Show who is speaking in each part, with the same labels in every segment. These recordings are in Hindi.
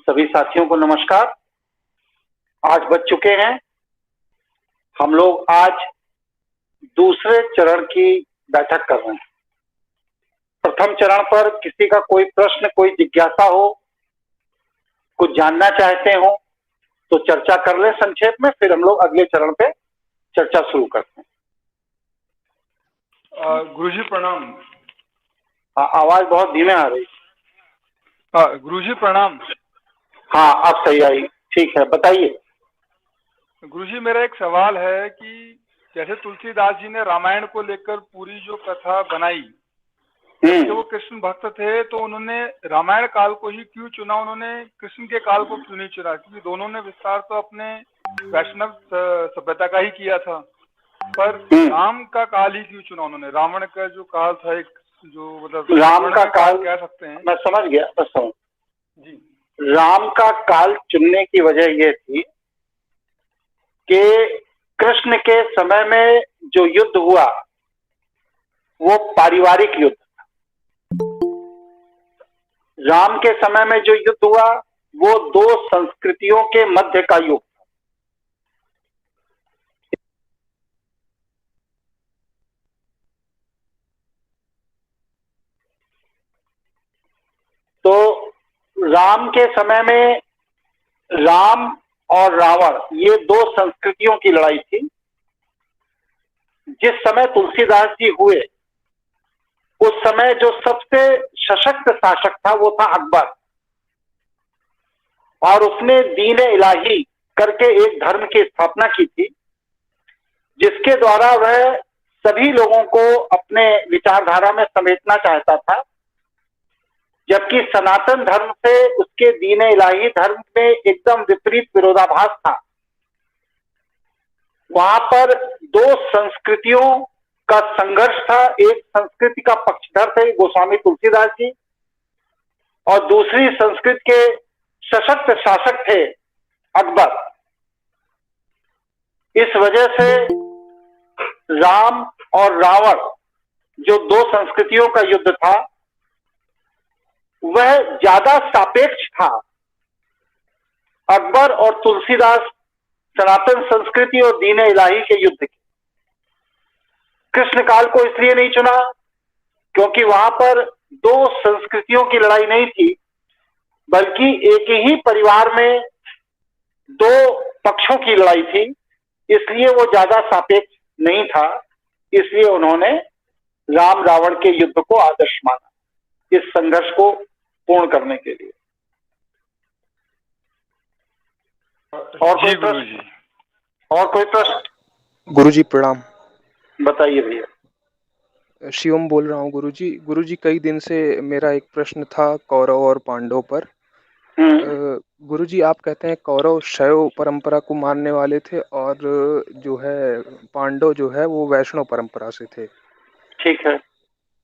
Speaker 1: सभी साथियों को नमस्कार। आज बज चुके हैं। हम लोग आज दूसरे चरण की बैठक कर रहे हैं। प्रथम चरण पर किसी का कोई प्रश्न, कोई जिज्ञासा हो, कुछ जानना चाहते हो तो चर्चा कर ले संक्षेप में, फिर हम लोग अगले चरण पे चर्चा शुरू करते हैं।
Speaker 2: गुरुजी प्रणाम।
Speaker 1: आवाज बहुत धीमे आ रही।
Speaker 2: गुरुजी प्रणाम।
Speaker 1: हाँ, अब सही आई। ठीक है, बताइए।
Speaker 2: गुरुजी, मेरा एक सवाल है कि जैसे तुलसीदास जी ने रामायण को लेकर पूरी जो कथा बनाई, जबकि वो कृष्ण भक्त थे, तो उन्होंने रामायण काल को ही क्यों चुना? उन्होंने कृष्ण के काल को क्यों नहीं चुना? क्योंकि दोनों ने विस्तार तो अपने वैष्णव सभ्यता का ही किया था, पर राम का काल ही क्यों चुना उन्होंने? रावण का जो काल था, एक जो मतलब
Speaker 1: राम का काल
Speaker 2: कह सकते हैं।
Speaker 1: मैं समझ गया, बस समझ
Speaker 2: जी।
Speaker 1: राम का काल चुनने की वजह यह थी कि कृष्ण के समय में जो युद्ध हुआ वो पारिवारिक युद्ध था। राम के समय में जो युद्ध हुआ वो दो संस्कृतियों के मध्य का युद्ध था। तो राम के समय में राम और रावण, ये दो संस्कृतियों की लड़ाई थी। जिस समय तुलसीदास जी हुए उस समय जो सबसे सशक्त शासक था वो था अकबर, और उसने दीन इलाही करके एक धर्म की स्थापना की थी, जिसके द्वारा वह सभी लोगों को अपने विचारधारा में समेटना चाहता था। जबकि सनातन धर्म से उसके दीन इलाही धर्म में एकदम विपरीत विरोधाभास था। वहां पर दो संस्कृतियों का संघर्ष था। एक संस्कृति का पक्षधर थे गोस्वामी तुलसीदास जी, और दूसरी संस्कृति के सशक्त शासक थे अकबर। इस वजह से राम और रावण, जो दो संस्कृतियों का युद्ध था, वह ज्यादा सापेक्ष था। अकबर और तुलसीदास सनातन संस्कृति और दीन इलाही के युद्ध की। कृष्ण काल को इसलिए नहीं चुना क्योंकि वहां पर दो संस्कृतियों की लड़ाई नहीं थी, बल्कि एक ही परिवार में दो पक्षों की लड़ाई थी। इसलिए वो ज्यादा सापेक्ष नहीं था। इसलिए उन्होंने राम रावण के युद्ध को आदर्श माना इस संघर्ष को पूर्ण करने के लिए। और कोई प्रश्न? और कोई प्रश्न?
Speaker 3: गुरुजी प्रणाम।
Speaker 1: बताइए भैया।
Speaker 3: शिवम बोल रहा हूँ गुरुजी। गुरुजी, कई दिन से मेरा एक प्रश्न था कौरव और पांडव पर। गुरुजी, आप कहते हैं कौरव शैव परंपरा को मानने वाले थे और जो है पांडव जो है वो वैष्णव परंपरा से थे।
Speaker 1: ठीक है।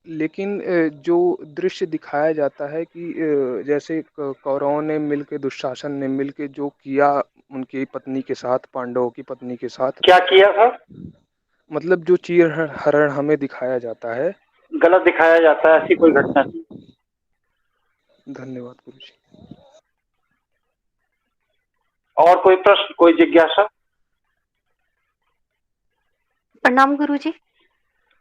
Speaker 3: लेकिन जो दृश्य दिखाया जाता है कि जैसे कौरवों ने मिलके, दुशासन ने मिलके जो किया उनकी पत्नी के साथ, पांडवों की पत्नी के साथ,
Speaker 1: क्या किया था?
Speaker 3: मतलब जो चीर हरण हमें दिखाया जाता है,
Speaker 1: गलत दिखाया जाता है। ऐसी कोई घटना नहीं।
Speaker 3: धन्यवाद गुरुजी।
Speaker 1: और कोई प्रश्न, कोई जिज्ञासा?
Speaker 4: प्रणाम गुरुजी।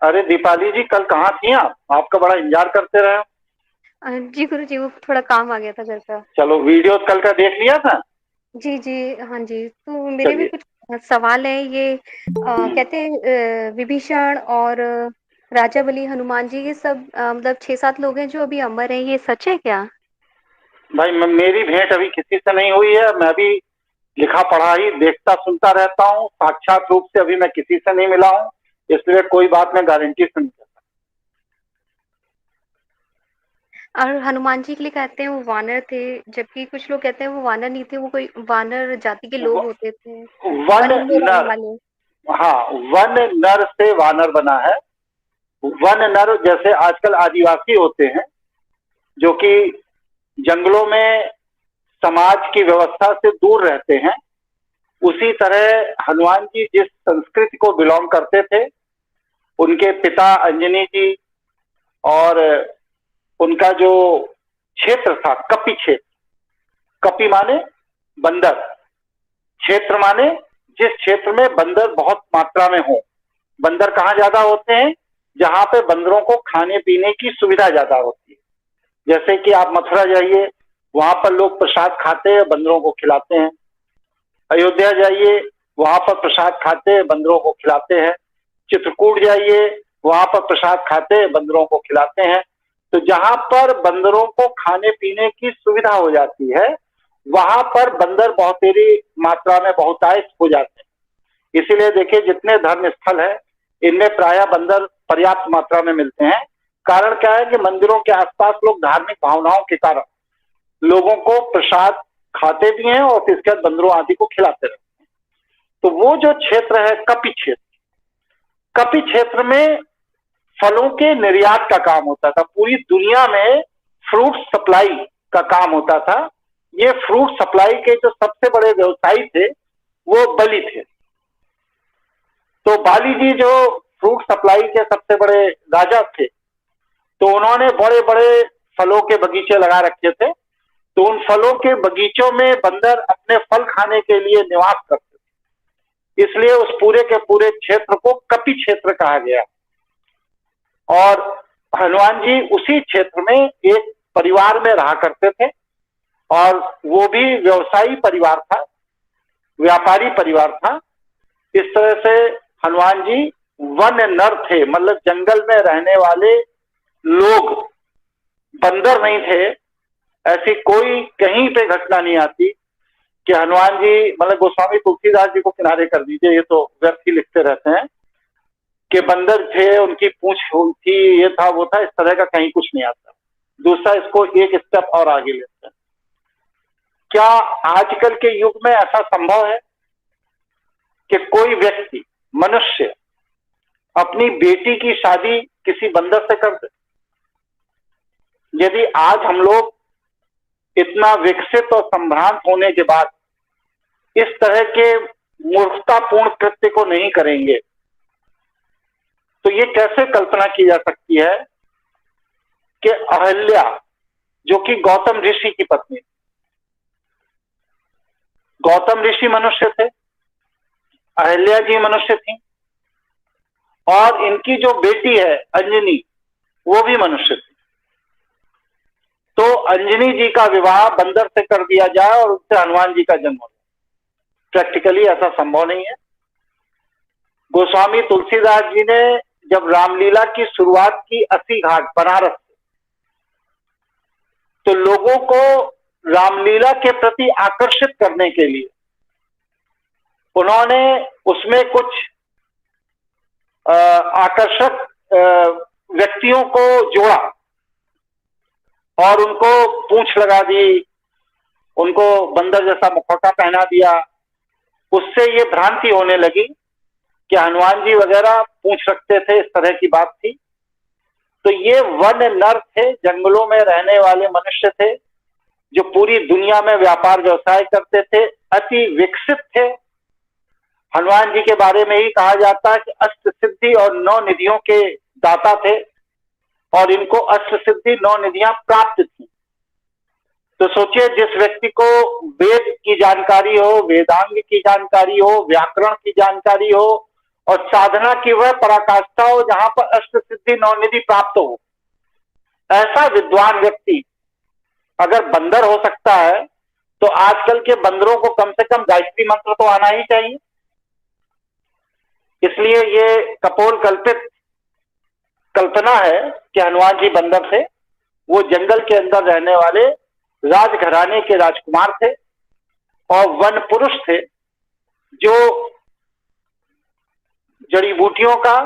Speaker 1: अरे दीपाली जी, कल कहाँ थी आप? आपका बड़ा इंतजार करते रहे।
Speaker 4: जी गुरुजी, वो थोड़ा काम आ गया था घर का।
Speaker 1: चलो, वीडियो कल का देख लिया था?
Speaker 4: जी जी, हाँ जी। तो मेरे भी कुछ सवाल है। ये कहते हैं विभीषण और राजा बलि, हनुमान जी, ये सब मतलब 6-7 लोग हैं जो अभी अमर हैं, ये सच है क्या?
Speaker 1: भाई, मेरी भेंट अभी किसी से नहीं हुई है। मैं भी लिखा पढ़ा ही देखता सुनता रहता हूँ। साक्षात रूप से अभी मैं किसी से नहीं मिला हूँ, इसलिए कोई बात मैं गारंटी से नहीं करता।
Speaker 4: और हनुमान जी के लिए कहते हैं वो वानर थे, जबकि कुछ लोग कहते हैं वो वानर नहीं थे, वो कोई वानर जाति के लोग होते थे,
Speaker 1: वन
Speaker 4: वन में रहने
Speaker 1: नर।
Speaker 4: वाले।
Speaker 1: हाँ, वन नर से वानर बना है। वन नर जैसे आजकल आदिवासी होते हैं जो कि जंगलों में समाज की व्यवस्था से दूर रहते हैं, उसी तरह हनुमान जी जिस संस्कृति को बिलोंग करते थे, उनके पिता अंजनी जी और उनका जो क्षेत्र था कपि क्षेत्र, कपि माने बंदर, क्षेत्र माने जिस क्षेत्र में बंदर बहुत मात्रा में हो। बंदर कहाँ ज्यादा होते हैं? जहां पे बंदरों को खाने पीने की सुविधा ज्यादा होती है। जैसे कि आप मथुरा जाइए, वहां पर लोग प्रसाद खाते हैं, बंदरों को खिलाते हैं। अयोध्या जाइए, वहां पर प्रसाद खाते हैं, बंदरों को खिलाते हैं। चित्रकूट जाइए, वहां पर प्रसाद खाते हैं, बंदरों को खिलाते हैं। तो जहां पर बंदरों को खाने पीने की सुविधा हो जाती है, वहां पर बंदर बहुतेरी मात्रा में बहुतायत हो जाते हैं। इसीलिए देखिए, जितने धर्म स्थल है इनमें प्रायः बंदर पर्याप्त मात्रा में मिलते हैं। कारण क्या है कि मंदिरों के आसपास लोग धार्मिक भावनाओं के कारण लोगों को प्रसाद खाते भी हैं और इसके बाद बंदरों आदि को खिलाते रहते हैं। तो वो जो क्षेत्र है कपि क्षेत्र, कपि क्षेत्र में फलों के निर्यात का काम होता था। पूरी दुनिया में फ्रूट सप्लाई का काम होता था। ये फ्रूट सप्लाई के जो सबसे बड़े व्यवसायी थे वो बलि थे। तो बाली जी जो फ्रूट सप्लाई के सबसे बड़े राजा थे, तो उन्होंने बड़े बड़े फलों के बगीचे लगा रखे थे। तो उन फलों के बगीचों में बंदर अपने फल खाने के लिए निवास करते थे। इसलिए उस पूरे के पूरे क्षेत्र को कपि क्षेत्र कहा गया। और हनुमान जी उसी क्षेत्र में एक परिवार में रहा करते थे, और वो भी व्यवसायी परिवार था, व्यापारी परिवार था। इस तरह से हनुमान जी वन नर थे, मतलब जंगल में रहने वाले लोग, बंदर नहीं थे। ऐसी कोई कहीं पे घटना नहीं आती कि हनुमान जी, मतलब गोस्वामी तुलसीदास जी को किनारे कर दीजिए, ये तो व्यर्थ ही लिखते रहते हैं कि बंदर थे, उनकी पूंछ थी, ये था वो था, इस तरह का कहीं कुछ नहीं आता। दूसरा, इसको एक स्टेप और आगे लेते हैं। क्या आजकल के युग में ऐसा संभव है कि कोई व्यक्ति, मनुष्य अपनी बेटी की शादी किसी बंदर से कर दे? यदि आज हम लोग इतना विकसित और संभ्रांत होने के बाद इस तरह के मूर्खतापूर्ण कृत्य को नहीं करेंगे, तो ये कैसे कल्पना की जा सकती है कि अहल्या, जो कि गौतम ऋषि की पत्नी, गौतम ऋषि मनुष्य थे, अहल्या जी मनुष्य थी, और इनकी जो बेटी है अंजनी, वो भी मनुष्य थी। तो अंजनी जी का विवाह बंदर से कर दिया जाए और उससे हनुमान जी का जन्म हो जाए, प्रैक्टिकली ऐसा संभव नहीं है। गोस्वामी तुलसीदास जी ने जब रामलीला की शुरुआत की 80 घाट बनारस से, तो लोगों को रामलीला के प्रति आकर्षित करने के लिए उन्होंने उसमें कुछ आकर्षक व्यक्तियों को जोड़ा और उनको पूंछ लगा दी, उनको बंदर जैसा मुखौटा पहना दिया। उससे ये भ्रांति होने लगी कि हनुमान जी वगैरह पूंछ रखते थे, इस तरह की बात थी। तो ये वन नर थे, जंगलों में रहने वाले मनुष्य थे, जो पूरी दुनिया में व्यापार व्यवसाय करते थे, अति विकसित थे। हनुमान जी के बारे में ही कहा जाता है कि अष्ट सिद्धि और 9 निधियों के दाता थे, और इनको अष्ट सिद्धि 9 निधियां प्राप्त थी। तो सोचिए, जिस व्यक्ति को वेद की जानकारी हो, वेदांग की जानकारी हो, व्याकरण की जानकारी हो, और साधना की वह पराकाष्ठा हो जहां पर अष्ट सिद्धि 9 निधि प्राप्त हो, ऐसा विद्वान व्यक्ति अगर बंदर हो सकता है, तो आजकल के बंदरों को कम से कम गायत्री मंत्र तो आना ही चाहिए। इसलिए ये कपोल कल्पित कल्पना है कि हनुमान जी बंदर थे। वो जंगल के अंदर रहने वाले राजघराने के राजकुमार थे और वन पुरुष थे, जो जड़ी बूटियों का,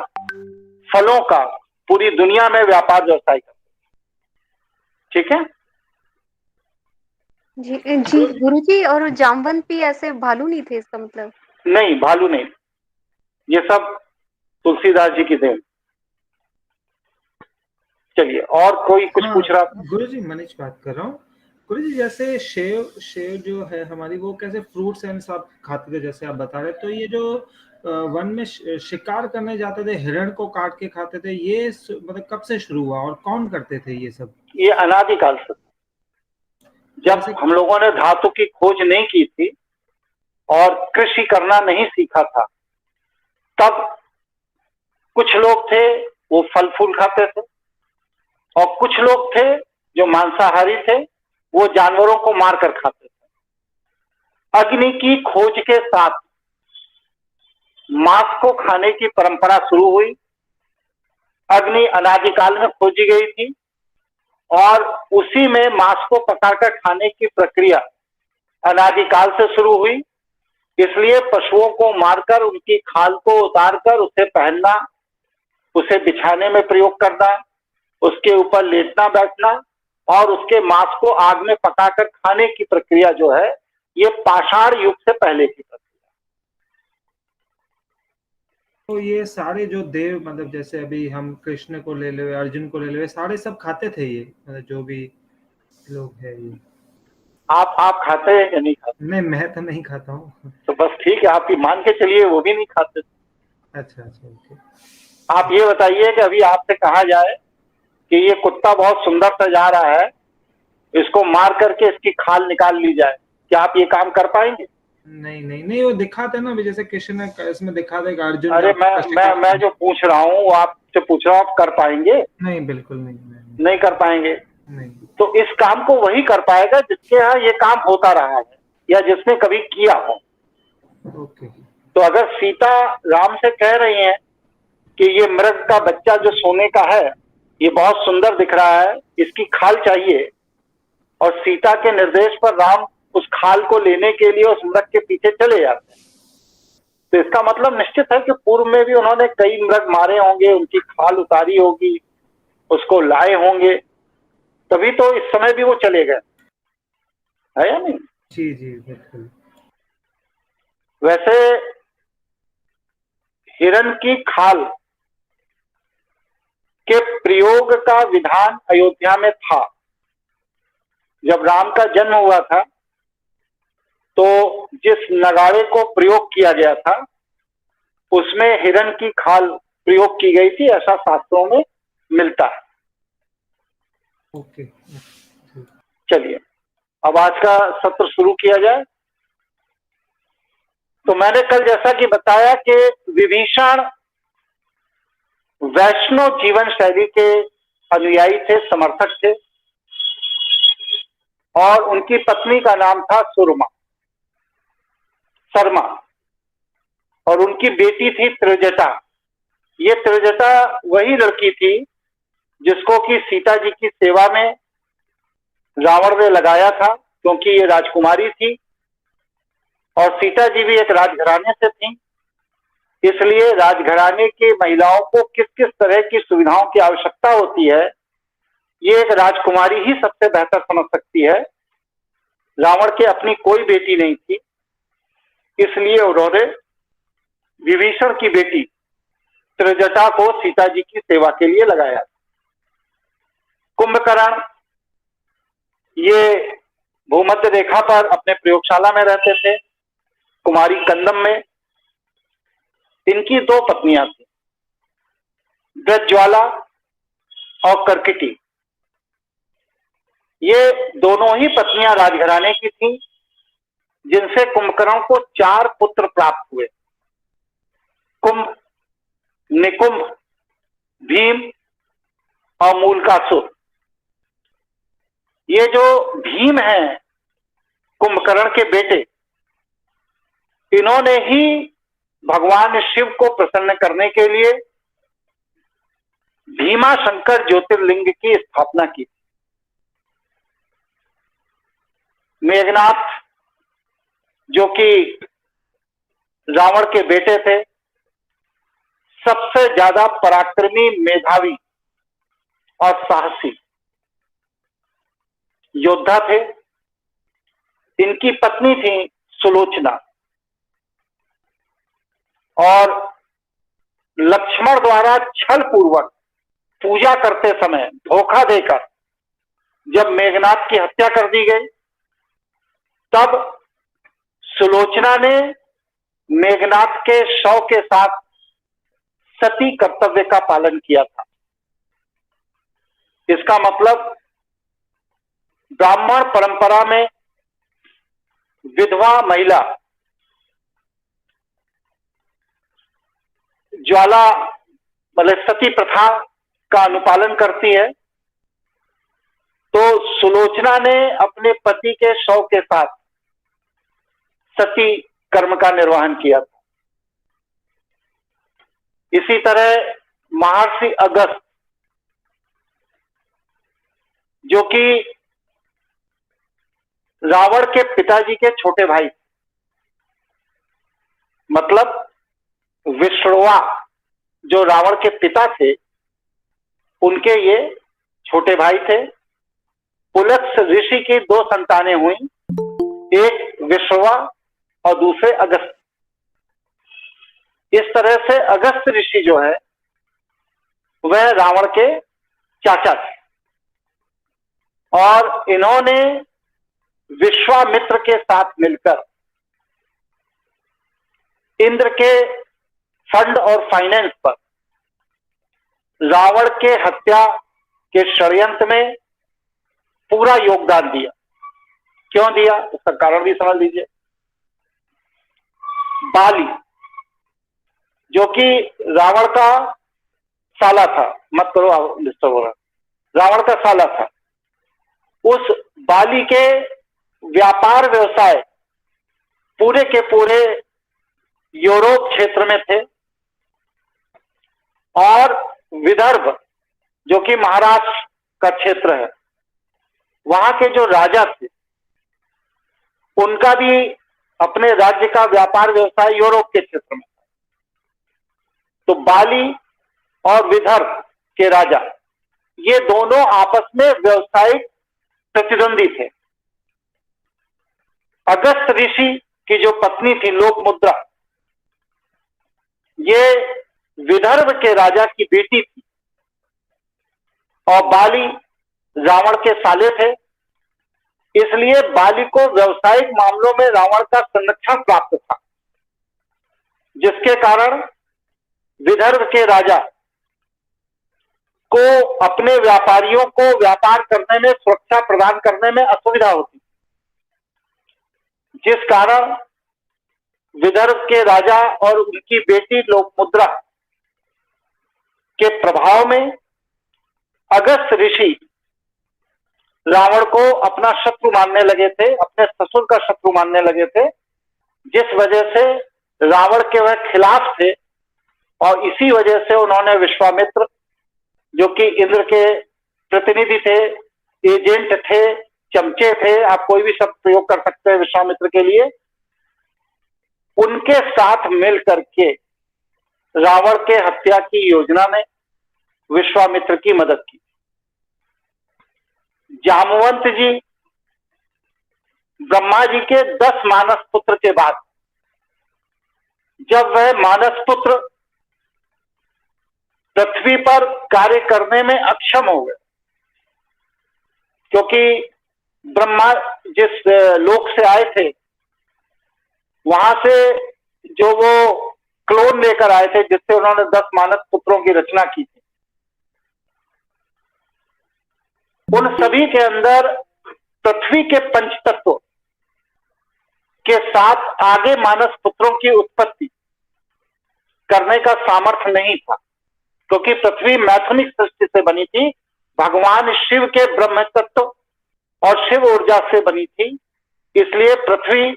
Speaker 1: फलों का पूरी दुनिया में व्यापार व्यवसाय करते। ठीक है
Speaker 4: जी जी गुरुजी, और जामवंत भी ऐसे भालू नहीं थे इसका मतलब?
Speaker 1: नहीं, भालू नहीं, ये सब तुलसीदास जी की देन। चलिए, और कोई कुछ पूछ रहा था?
Speaker 5: गुरुजी मनीष बात कर रहा हूँ। गुरुजी, जैसे शेव जो है हमारी, वो कैसे फ्रूट्स एंड सब खाते थे जैसे आप बता रहे, तो ये जो वन में शिकार करने जाते थे, हिरण को काट के खाते थे, ये मतलब कब से शुरू हुआ और कौन करते थे ये सब?
Speaker 1: ये अनादिकाल से। जब हम लोगों ने धातु की खोज नहीं की थी और कृषि करना नहीं सीखा था, तब कुछ लोग थे वो फल फूल खाते थे और कुछ लोग थे जो मांसाहारी थे, वो जानवरों को मारकर खाते थे। अग्नि की खोज के साथ मांस को खाने की परंपरा शुरू हुई। अग्नि अनादिकाल में खोजी गई थी और उसी में मांस को पकाकर खाने की प्रक्रिया अनादिकाल से शुरू हुई। इसलिए पशुओं को मारकर उनकी खाल को उतारकर उसे पहनना, उसे बिछाने में प्रयोग करना, उसके ऊपर लेटना बैठना और उसके मांस को आग में पकाकर खाने की प्रक्रिया जो है, ये पाषाण युग से पहले की प्रक्रिया।
Speaker 5: तो ये सारे जो देव, मतलब जैसे अभी हम कृष्ण को ले ले, अर्जुन को ले ले, सारे सब खाते थे ये, मतलब जो भी लोग है ये।
Speaker 1: आप खाते हैं या नहीं खाते?
Speaker 5: नहीं, मैं तो नहीं खाता हूँ।
Speaker 1: तो बस ठीक है, आप ही मान के चलिए वो भी नहीं खाते।
Speaker 5: अच्छा अच्छा, ओके।
Speaker 1: आप ये बताइए कि अभी आपसे कहा जाए कि ये कुत्ता बहुत सुंदर सा जा रहा है, इसको मार करके इसकी खाल निकाल ली जाए, क्या आप ये काम कर पाएंगे?
Speaker 5: नहीं नहीं नहीं, वो दिखाते ना, जैसे कृष्ण ने इसमें दिखा देगा अर्जुन।
Speaker 1: अरे मैं जो पूछ रहा हूँ वो आपसे पूछ रहा हूँ, आप कर पाएंगे?
Speaker 5: नहीं, बिल्कुल नहीं,
Speaker 1: नहीं कर पाएंगे।
Speaker 5: नहीं।
Speaker 1: तो इस काम को वही कर पाएगा जिसके यहाँ ये काम होता रहा है या जिसने कभी किया हो।
Speaker 5: ओके।
Speaker 1: तो अगर सीता राम से कह रही हैं कि ये मृग का बच्चा जो सोने का है, ये बहुत सुंदर दिख रहा है, इसकी खाल चाहिए, और सीता के निर्देश पर राम उस खाल को लेने के लिए उस मृग के पीछे चले जाते हैं, तो इसका मतलब निश्चित है कि पूर्व में भी उन्होंने कई मृग मारे होंगे, उनकी खाल उतारी होगी, उसको लाए होंगे, तभी तो इस समय भी वो चले गए, है या नहीं?
Speaker 5: जी जी बिल्कुल।
Speaker 1: वैसे हिरण की खाल के प्रयोग का विधान अयोध्या में था। जब राम का जन्म हुआ था तो जिस नगाड़े को प्रयोग किया गया था उसमें हिरण की खाल प्रयोग की गई थी, ऐसा शास्त्रों में मिलता है।
Speaker 5: ओके।
Speaker 1: चलिए अब आज का सत्र शुरू किया जाए। तो मैंने कल जैसा कि बताया कि विभीषण वैष्णव जीवन शैली के अनुयायी थे, समर्थक थे, और उनकी पत्नी का नाम था शर्मा, और उनकी बेटी थी त्रिजटा। ये त्रिजटा वही लड़की थी जिसको कि सीता जी की सेवा में रावण ने लगाया था, क्योंकि ये राजकुमारी थी और सीता जी भी एक राजघराने से थी। इसलिए राजघराने की महिलाओं को किस किस तरह की सुविधाओं की आवश्यकता होती है, ये एक राजकुमारी ही सबसे बेहतर समझ सकती है। रावण के अपनी कोई बेटी नहीं थी, इसलिए उन्होंने विभीषण की बेटी त्रिजटा को सीता जी की सेवा के लिए लगाया। कुंभकर्ण ये भूमध्य रेखा पर अपने प्रयोगशाला में रहते थे, कुमारी कंदम में। इनकी दो पत्नियां थी, ब्रजज्वाला और कर्कटी। ये दोनों ही पत्नियां राजघराने की थीं, जिनसे कुंभकर्ण को 4 पुत्र प्राप्त हुए। कुंभ, निकुंभ, भीम और मूलकासुर। ये जो भीम हैं कुंभकर्ण के बेटे, इन्होंने ही भगवान शिव को प्रसन्न करने के लिए भीमा शंकर ज्योतिर्लिंग की स्थापना की। मेघनाथ जो कि रावण के बेटे थे, सबसे ज्यादा पराक्रमी, मेधावी और साहसी योद्धा थे। इनकी पत्नी थी सुलोचना, और लक्ष्मण द्वारा छल पूर्वक पूजा करते समय धोखा देकर जब मेघनाथ की हत्या कर दी गई, तब सुलोचना ने मेघनाथ के शव के साथ सती कर्तव्य का पालन किया था। इसका मतलब ब्राह्मण परंपरा में विधवा महिला ज्वाला मतलब सती प्रथा का अनुपालन करती है, तो सुलोचना ने अपने पति के शव के साथ सती कर्म का निर्वहन किया था। इसी तरह महर्षि अगस्त, जो कि रावण के पिताजी के छोटे भाई, मतलब विष्णुवा जो रावण के पिता थे, उनके ये छोटे भाई थे। पुलत्स ऋषि की 2 संतानें हुई, एक विष्णुवा और दूसरे अगस्त। इस तरह से अगस्त ऋषि जो है वह रावण के चाचा थे, और इन्होंने विश्वामित्र के साथ मिलकर इंद्र के फंड और फाइनेंस पर रावण के हत्या के षड्यंत्र में पूरा योगदान दिया। क्यों दिया, उसका कारण भी समझ लीजिए। बाली, जो कि रावण का साला था, मत करो डिस्टर्ब हो रहा, रावण का साला था, उस बाली के व्यापार व्यवसाय पूरे के पूरे यूरोप क्षेत्र में थे, और विदर्भ जो कि महाराष्ट्र का क्षेत्र है, वहां के जो राजा थे उनका भी अपने राज्य का व्यापार व्यवसाय यूरोप के क्षेत्र में था। तो बाली और विदर्भ के राजा ये दोनों आपस में व्यावसायिक प्रतिद्वंदी थे। अगस्त ऋषि की जो पत्नी थी लोकमुद्रा, ये विदर्भ के राजा की बेटी थी, और बाली रावण के साले थे। इसलिए बाली को व्यवसायिक मामलों में रावण का संरक्षण प्राप्त था, जिसके कारण विदर्भ के राजा को अपने व्यापारियों को व्यापार करने में, सुरक्षा प्रदान करने में असुविधा होती, जिस कारण विदर्भ के राजा और उनकी बेटी लोकमुद्रा के प्रभाव में अगस्त ऋषि रावण को अपना शत्रु मानने लगे थे, अपने ससुर का शत्रु मानने लगे थे, जिस वजह से रावण के वह खिलाफ थे। और इसी वजह से उन्होंने विश्वामित्र, जो कि इंद्र के प्रतिनिधि थे, एजेंट थे, चमचे थे, आप कोई भी शब्द प्रयोग कर सकते हैं विश्वामित्र के लिए, उनके साथ मिल करके रावण के हत्या की योजना में विश्वामित्र की मदद की। जामवंत जी ब्रह्मा जी के 10 मानस पुत्र के बाद जब वह मानस पुत्र पृथ्वी पर कार्य करने में अक्षम हो गए, क्योंकि ब्रह्मा जिस लोक से आए थे वहां से जो वो क्लोन लेकर आए थे, जिससे उन्होंने 10 मानस पुत्रों की रचना की थी, उन सभी के अंदर पृथ्वी के पंचतत्व के साथ आगे मानस पुत्रों की उत्पत्ति करने का सामर्थ्य नहीं था, क्योंकि पृथ्वी मैथुनिक सृष्टि से बनी थी, भगवान शिव के ब्रह्म तत्व और शिव ऊर्जा से बनी थी। इसलिए पृथ्वी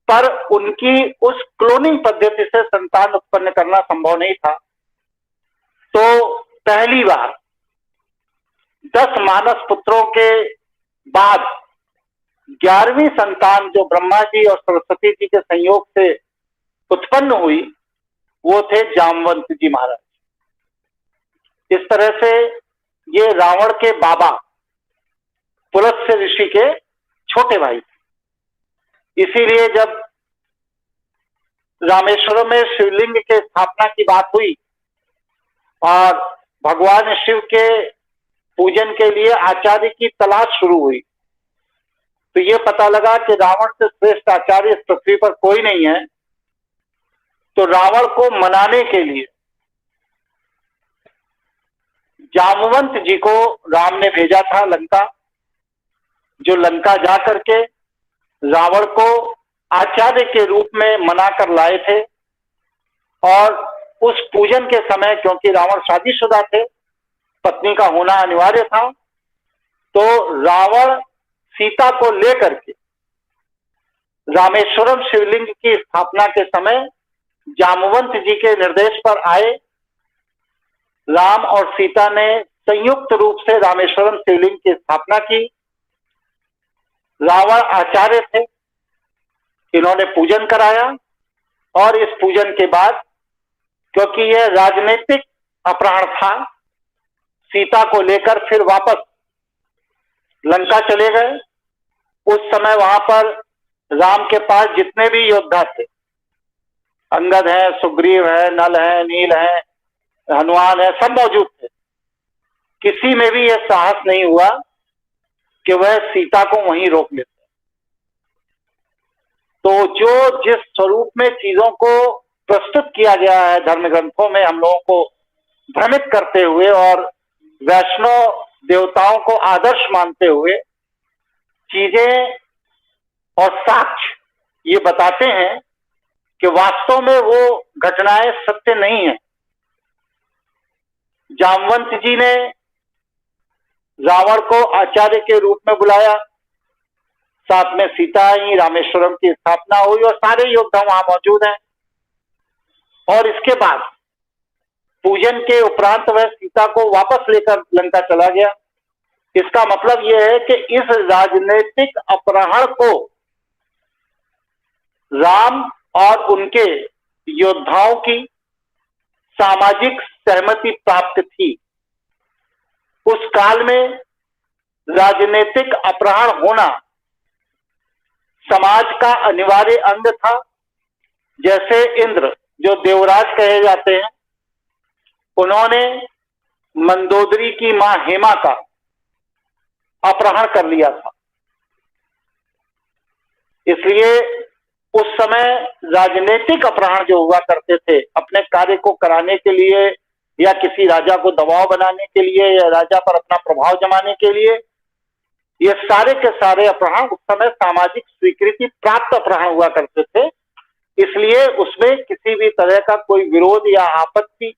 Speaker 1: पर उनकी उस क्लोनिंग पद्धति से संतान उत्पन्न करना संभव नहीं था। तो पहली बार 10 मानस पुत्रों के बाद 11वीं संतान जो ब्रह्मा जी और सरस्वती जी के संयोग से उत्पन्न हुई, वो थे जामवंत जी महाराज। इस तरह से ये रावण के बाबा पुलत्स्य ऋषि के छोटे भाई थे। इसीलिए जब रामेश्वरम में शिवलिंग के स्थापना की बात हुई और भगवान शिव के पूजन के लिए आचार्य की तलाश शुरू हुई, तो ये पता लगा कि रावण से श्रेष्ठ आचार्य इस पृथ्वी पर कोई नहीं है। तो रावण को मनाने के लिए जामवंत जी को राम ने भेजा था लंका, जो लंका जा करके रावण को आचार्य के रूप में मनाकर लाए थे, और उस पूजन के समय, क्योंकि रावण शादीशुदा थे, पत्नी का होना अनिवार्य था, तो रावण सीता को लेकर के रामेश्वरम शिवलिंग की स्थापना के समय जामवंत जी के निर्देश पर आए। राम और सीता ने संयुक्त रूप से रामेश्वरम शिवलिंग की स्थापना की। रावण आचार्य थे, इन्होंने पूजन कराया, और इस पूजन के बाद, क्योंकि यह राजनीतिक अपहरण था, सीता को लेकर फिर वापस लंका चले गए। उस समय वहां पर राम के पास जितने भी योद्धा थे, अंगद है, सुग्रीव है, नल है, नील है, हनुमान है, सब मौजूद थे। किसी में भी यह साहस नहीं हुआ कि वह सीता को वहीं रोक लेते। तो जो जिस स्वरूप में चीजों को प्रस्तुत किया गया है धर्म ग्रंथों में, हम लोगों को भ्रमित करते हुए और वैष्णव देवताओं को आदर्श मानते हुए, चीजें और साक्ष्य ये बताते हैं कि वास्तव में वो घटनाएं सत्य नहीं है। जामवंत जी ने रावण को आचार्य के रूप में बुलाया, साथ में सीता आई, रामेश्वरम की स्थापना हुई, और सारे योद्धा वहां मौजूद हैं। और इसके बाद पूजन के उपरांत वह सीता को वापस लेकर लंका चला गया। इसका मतलब यह है कि इस राजनीतिक अपहरण को राम और उनके योद्धाओं की सामाजिक सहमति प्राप्त थी। उस काल में राजनीतिक अपहरण होना समाज का अनिवार्य अंग था। जैसे इंद्र, जो देवराज कहे जाते हैं, उन्होंने मंदोदरी की मां हेमा का अपहरण कर लिया था। इसलिए उस समय राजनीतिक अपहरण जो हुआ करते थे, अपने कार्य को कराने के लिए या किसी राजा को दबाव बनाने के लिए या राजा पर अपना प्रभाव जमाने के लिए, ये सारे के सारे अपहरण उस समय सामाजिक स्वीकृति प्राप्त अपहरण हुआ करते थे। इसलिए उसमें किसी भी तरह का कोई विरोध या आपत्ति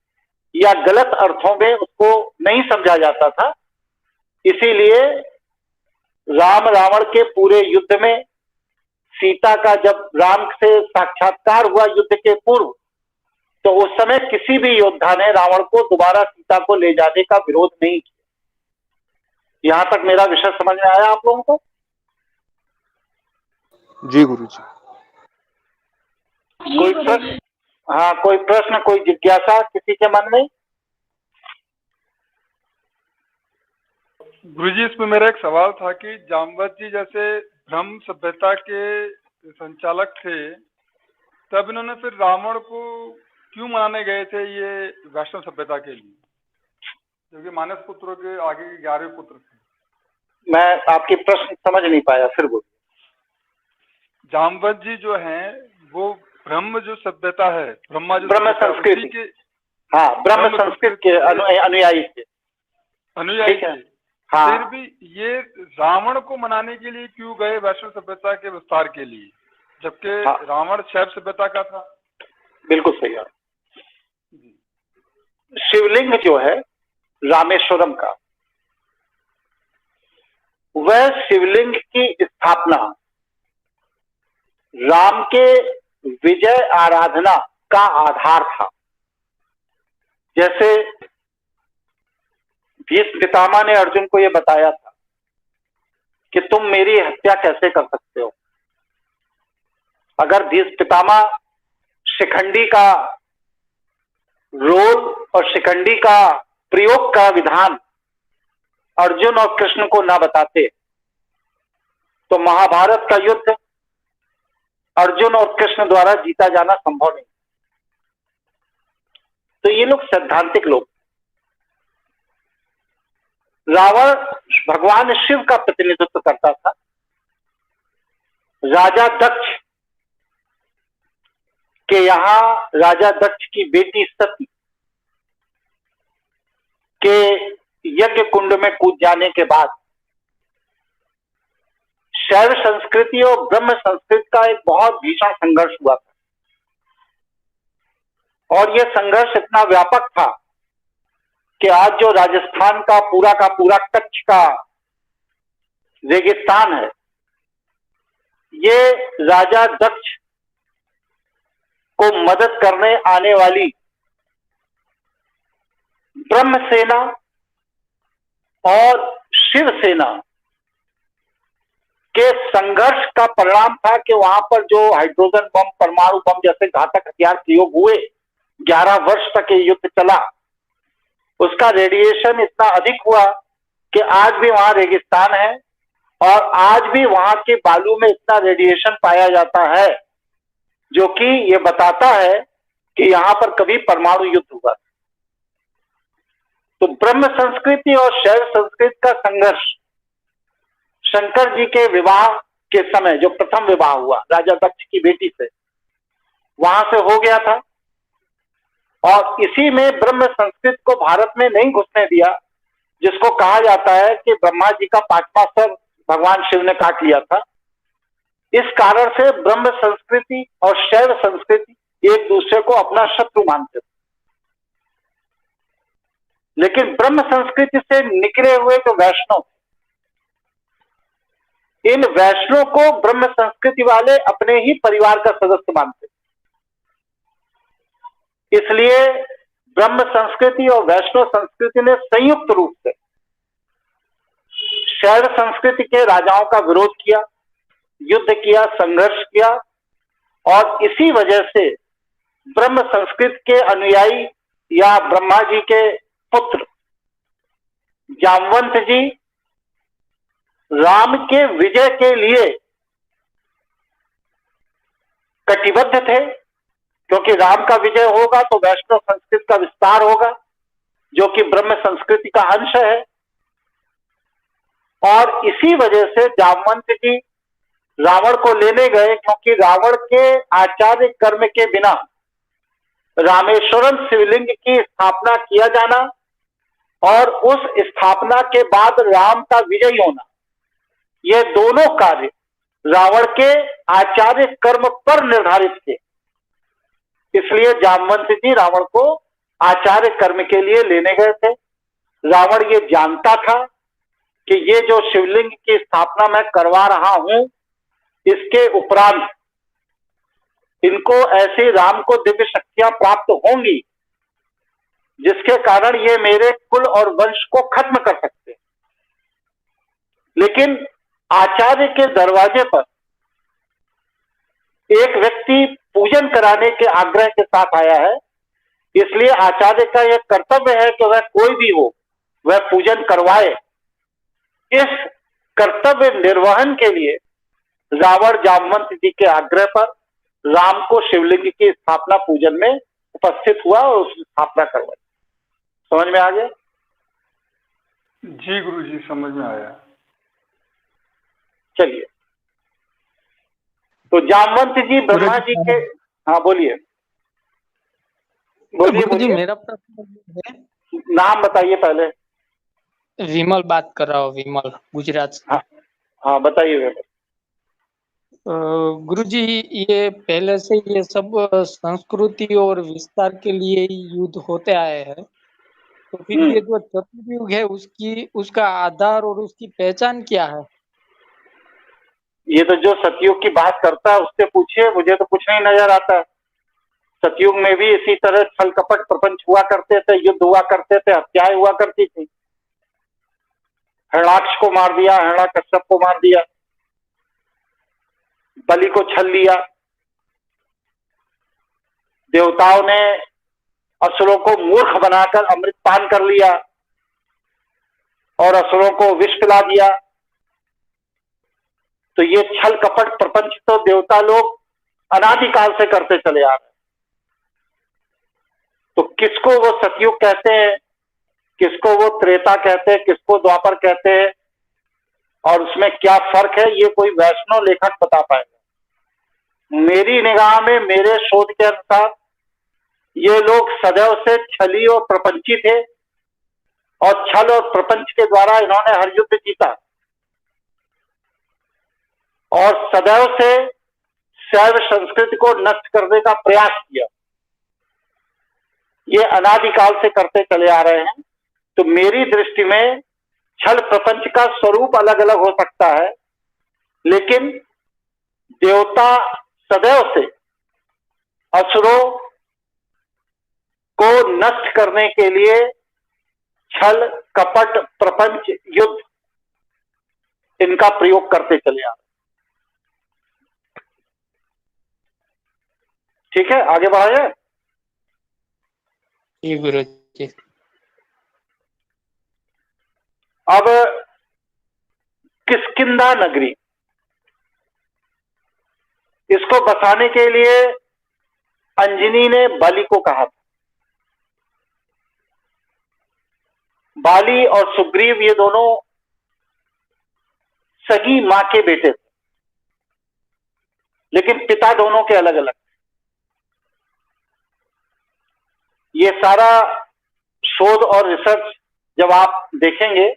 Speaker 1: या गलत अर्थों में उसको नहीं समझा जाता था। इसीलिए राम रावण के पूरे युद्ध में सीता का जब राम से साक्षात्कार हुआ युद्ध के पूर्व, तो उस समय किसी भी योद्धा ने रावण को दोबारा सीता को ले जाने का विरोध नहीं किया। यहां तक मेरा विषय समझ में आया आप लोगों को?
Speaker 3: जी गुरुजी।
Speaker 1: कोई प्रश्न? हाँ, कोई प्रश्न, कोई जिज्ञासा किसी के मन में?
Speaker 2: गुरुजी, इसमें मेरा एक सवाल था कि जामवंत जी जैसे ब्रह्म सभ्यता के संचालक थे, तब इन्होंने फिर रावण को क्यों मनाने गए थे ये वैष्णव सभ्यता के लिए, क्योंकि मानस पुत्रों के आगे के 11वें पुत्र थे?
Speaker 1: मैं आपकी प्रश्न समझ नहीं पाया, फिर बोलिए।
Speaker 2: जामवंत जी जो हैं वो ब्रह्म जो सभ्यता है, ब्रह्मा जो
Speaker 1: ब्रह्म संस्कृति के, हाँ, ब्रह्म संस्कृत के अनुयायी थे।
Speaker 2: अनुयायी थे।
Speaker 1: हाँ।
Speaker 2: फिर भी ये रावण को मनाने के लिए क्यों गए वैष्णव सभ्यता के विस्तार के लिए, जबकि
Speaker 1: हाँ।
Speaker 2: रावण शैव सभ्यता का था?
Speaker 1: बिल्कुल सही है। शिवलिंग जो है रामेश्वरम का, वह शिवलिंग की स्थापना राम के विजय आराधना का आधार था। जैसे भीष्म पितामह ने अर्जुन को यह बताया था कि तुम मेरी हत्या कैसे कर सकते हो। अगर भीष्म पितामह शिखंडी का रोल और शिखंडी का प्रयोग का विधान अर्जुन और कृष्ण को ना बताते, तो महाभारत का युद्ध अर्जुन और कृष्ण द्वारा जीता जाना संभव नहीं। तो ये लोग सैद्धांतिक लोग। रावण भगवान शिव का प्रतिनिधित्व करता था। राजा दक्ष के यहां राजा दक्ष की बेटी सती के यज्ञ कुंड में कूद जाने के बाद शैव संस्कृति और ब्रह्म संस्कृति का एक बहुत भीषण संघर्ष हुआ था, और यह संघर्ष इतना व्यापक था कि आज जो राजस्थान का पूरा कच्छ का रेगिस्तान है, ये राजा दक्ष को मदद करने आने वाली ब्रह्म सेना और शिव सेना के संघर्ष का परिणाम था कि वहां पर जो हाइड्रोजन बम, परमाणु बम जैसे घातक हथियार प्रयोग हुए, 11 वर्ष तक ये युद्ध चला, उसका रेडिएशन इतना अधिक हुआ कि आज भी वहां रेगिस्तान है और आज भी वहां के बालू में इतना रेडिएशन पाया जाता है जो कि ये बताता है कि यहां पर कभी परमाणु युद्ध हुआ। तो ब्रह्म संस्कृति और शैव संस्कृति का संघर्ष शंकर जी के विवाह के समय, जो प्रथम विवाह हुआ राजा दक्ष की बेटी से, वहां से हो गया था, और इसी में ब्रह्म संस्कृति को भारत में नहीं घुसने दिया, जिसको कहा जाता है कि ब्रह्मा जी का 5वां सर भगवान शिव ने काट लिया था। इस कारण से ब्रह्म संस्कृति और शैव संस्कृति एक दूसरे को अपना शत्रु मानते थे। लेकिन ब्रह्म संस्कृति से निकले हुए जो वैष्णव, इन वैष्णव को ब्रह्म संस्कृति वाले अपने ही परिवार का सदस्य मानते, इसलिए ब्रह्म संस्कृति और वैष्णव संस्कृति ने संयुक्त रूप से शैव संस्कृति के राजाओं का विरोध किया, युद्ध किया, संघर्ष किया, और इसी वजह से ब्रह्म संस्कृति के अनुयायी या ब्रह्मा जी के पुत्र जामवंत जी राम के विजय के लिए कटिबद्ध थे, क्योंकि राम का विजय होगा तो वैष्णव संस्कृति का विस्तार होगा, जो कि ब्रह्म संस्कृति का अंश है। और इसी वजह से जामवंत जी रावण को लेने गए, क्योंकि रावण के आचार्य कर्म के बिना रामेश्वरम शिवलिंग की स्थापना किया जाना और उस स्थापना के बाद राम का विजय होना, ये दोनों कार्य रावण के आचार्य कर्म पर निर्धारित थे। इसलिए जामवंत जी रावण को आचार्य कर्म के लिए लेने गए थे। रावण ये जानता था कि ये जो शिवलिंग की स्थापना मैं करवा रहा हूं, इसके उपरांत इनको ऐसी राम को दिव्य शक्तियां प्राप्त होंगी जिसके कारण ये मेरे कुल और वंश को खत्म कर सकते हैं। लेकिन आचार्य के दरवाजे पर एक व्यक्ति पूजन कराने के आग्रह के साथ आया है, इसलिए आचार्य का यह कर्तव्य है कि वह कोई भी हो वह पूजन करवाए। इस कर्तव्य निर्वहन के लिए रावण जामवंत जी के आग्रह पर राम को शिवलिंग की स्थापना पूजन में उपस्थित हुआ और उसकी स्थापना करवाई। समझ में आ गया?
Speaker 2: जी गुरु जी, समझ में आया।
Speaker 1: चलिए, तो जामवंत जी ब्रह्मा जी के, हाँ बोलिए बोलिए
Speaker 6: गुरु जी,
Speaker 1: बोलिए।
Speaker 6: मेरा प्रश्न है,
Speaker 1: नाम बताइए पहले।
Speaker 6: विमल बात कर रहा हूँ, विमल, गुजरात से।
Speaker 1: हाँ बताइए।
Speaker 6: गुरु जी, ये पहले से ये सब संस्कृति और विस्तार के लिए ही युद्ध होते आए हैं, तो फिर ये जो चतुर्युग है उसका आधार और उसकी पहचान क्या है?
Speaker 1: ये तो जो सतयुग की बात करता है उससे पूछिए, मुझे तो कुछ नहीं नजर आता है। सतयुग में भी इसी तरह छल कपट प्रपंच हुआ करते थे, युद्ध हुआ करते थे, हत्याएं हुआ करती थी। हिरणाक्ष को मार दिया, हिरण्यकश्यप को मार दिया, बलि को छल लिया, देवताओं ने असुरों को मूर्ख बनाकर अमृत पान कर लिया और असुरों को विष पिला दिया। तो ये छल कपट प्रपंच तो देवता लोग अनादिकाल से करते चले आ रहे हैं। तो किसको वो सतयुग कहते हैं, किसको वो त्रेता कहते हैं, किसको द्वापर कहते हैं, और उसमें क्या फर्क है, ये कोई वैष्णव लेखक बता पाएगा। मेरी निगाह में, मेरे शोध के अनुसार ये लोग सदैव से छली और प्रपंची थे, और छल और प्रपंच के द्वारा इन्होंने हर युद्ध जीता। और सदैव से शैव संस्कृति को नष्ट करने का प्रयास किया। ये अनादिकाल से करते चले आ रहे हैं। तो मेरी दृष्टि में छल प्रपंच का स्वरूप अलग अलग हो सकता है, लेकिन देवता सदैव से असुरों को नष्ट करने के लिए छल, कपट, प्रपंच, युद्ध इनका प्रयोग करते चले आ रहे। ठीक है, आगे बढ़ा जाए।
Speaker 6: जी गुरु जी।
Speaker 1: अब किष्किंधा नगरी, इसको बसाने के लिए अंजनी ने बाली को कहा था। बाली और सुग्रीव ये दोनों सगी मां के बेटे थे, लेकिन पिता दोनों के अलग अलग। ये सारा शोध और रिसर्च जब आप देखेंगे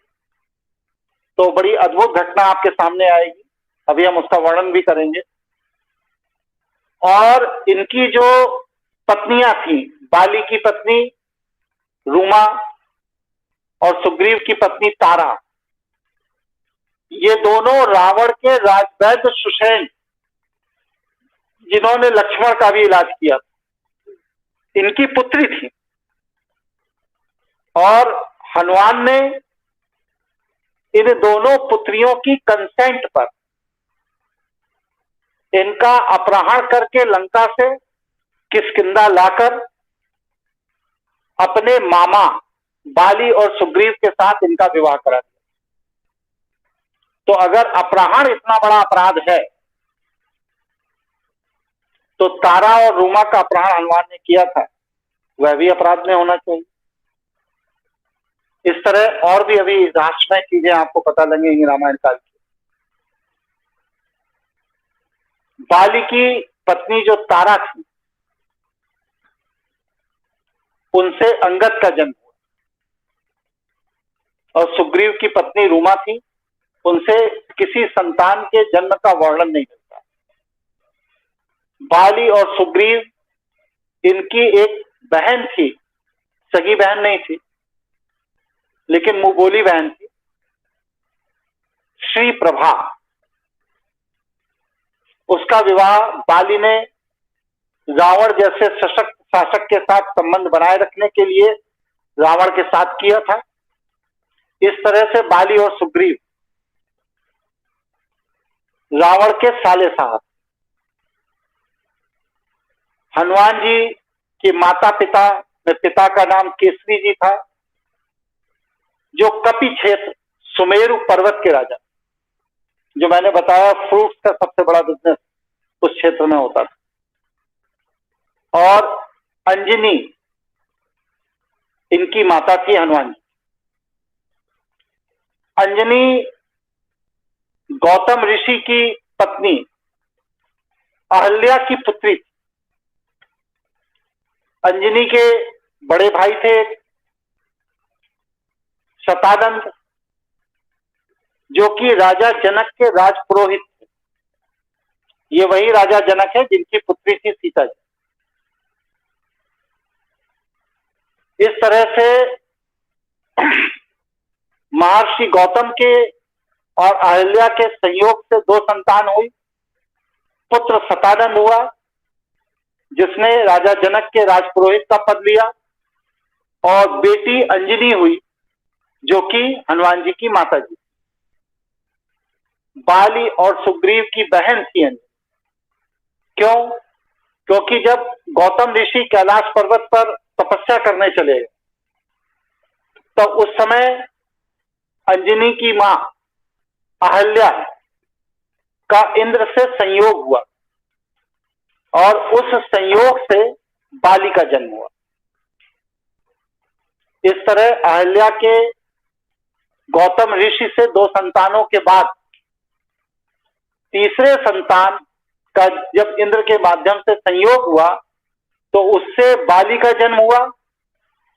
Speaker 1: तो बड़ी अद्भुत घटना आपके सामने आएगी। अभी हम उसका वर्णन भी करेंगे। और इनकी जो पत्नियां थी, बाली की पत्नी रूमा और सुग्रीव की पत्नी तारा, ये दोनों रावण के राजवैद्य सुषेण, जिन्होंने लक्ष्मण का भी इलाज किया, इनकी पुत्री थी। और हनुमान ने इन दोनों पुत्रियों की कंसेंट पर इनका अपहरण करके लंका से किष्किंधा लाकर अपने मामा बाली और सुग्रीव के साथ इनका विवाह करा दिया। तो अगर अपहरण इतना बड़ा अपराध है, तो तारा और रूमा का अपहरण हनुमान ने किया था, वह भी अपराध में होना चाहिए। इस तरह और भी अभी रहस्यमय चीजें आपको पता लगेंगी रामायण काल की। बाली की पत्नी जो तारा थी, उनसे अंगद का जन्म हुआ, और सुग्रीव की पत्नी रूमा थी, उनसे किसी संतान के जन्म का वर्णन नहीं मिलता। बाली और सुग्रीव, इनकी एक बहन थी, सगी बहन नहीं थी लेकिन मुंह बोली बहन थी, श्री प्रभा। उसका विवाह बाली ने रावण जैसे सशक्त शासक के साथ संबंध बनाए रखने के लिए रावण के साथ किया था। इस तरह से बाली और सुग्रीव रावण के साले साहब। हनुमान जी के माता पिता में पिता का नाम केसरी जी था, जो कपि क्षेत्र सुमेरु पर्वत के राजा, जो मैंने बताया फ्रूट्स का सबसे बड़ा बिजनेस उस क्षेत्र में होता था। और अंजनी इनकी माता थी हनुमान जी। अंजनी गौतम ऋषि की पत्नी अहल्या की पुत्री थी। अंजनी के बड़े भाई थे शतानंद, जो कि राजा जनक के राजपुरोहित थे। ये वही राजा जनक है जिनकी पुत्री थी सीता जी। इस तरह से महर्षि गौतम के और अहल्या के संयोग से दो संतान हुई। पुत्र शतानंद हुआ, जिसने राजा जनक के राजपुरोहित का पद लिया, और बेटी अंजनी हुई, जो कि हनुमान जी की माता जी। बाली और सुग्रीव की बहन थी अंजनी। क्यों? क्योंकि जब गौतम ऋषि कैलाश पर्वत पर तपस्या करने चले गए, तो उस समय अंजनी की मां अहल्या का इंद्र से संयोग हुआ, और उस संयोग से बाली का जन्म हुआ। इस तरह अहल्या के गौतम ऋषि से दो संतानों के बाद तीसरे संतान का जब इंद्र के माध्यम से संयोग हुआ, तो उससे बाली का जन्म हुआ,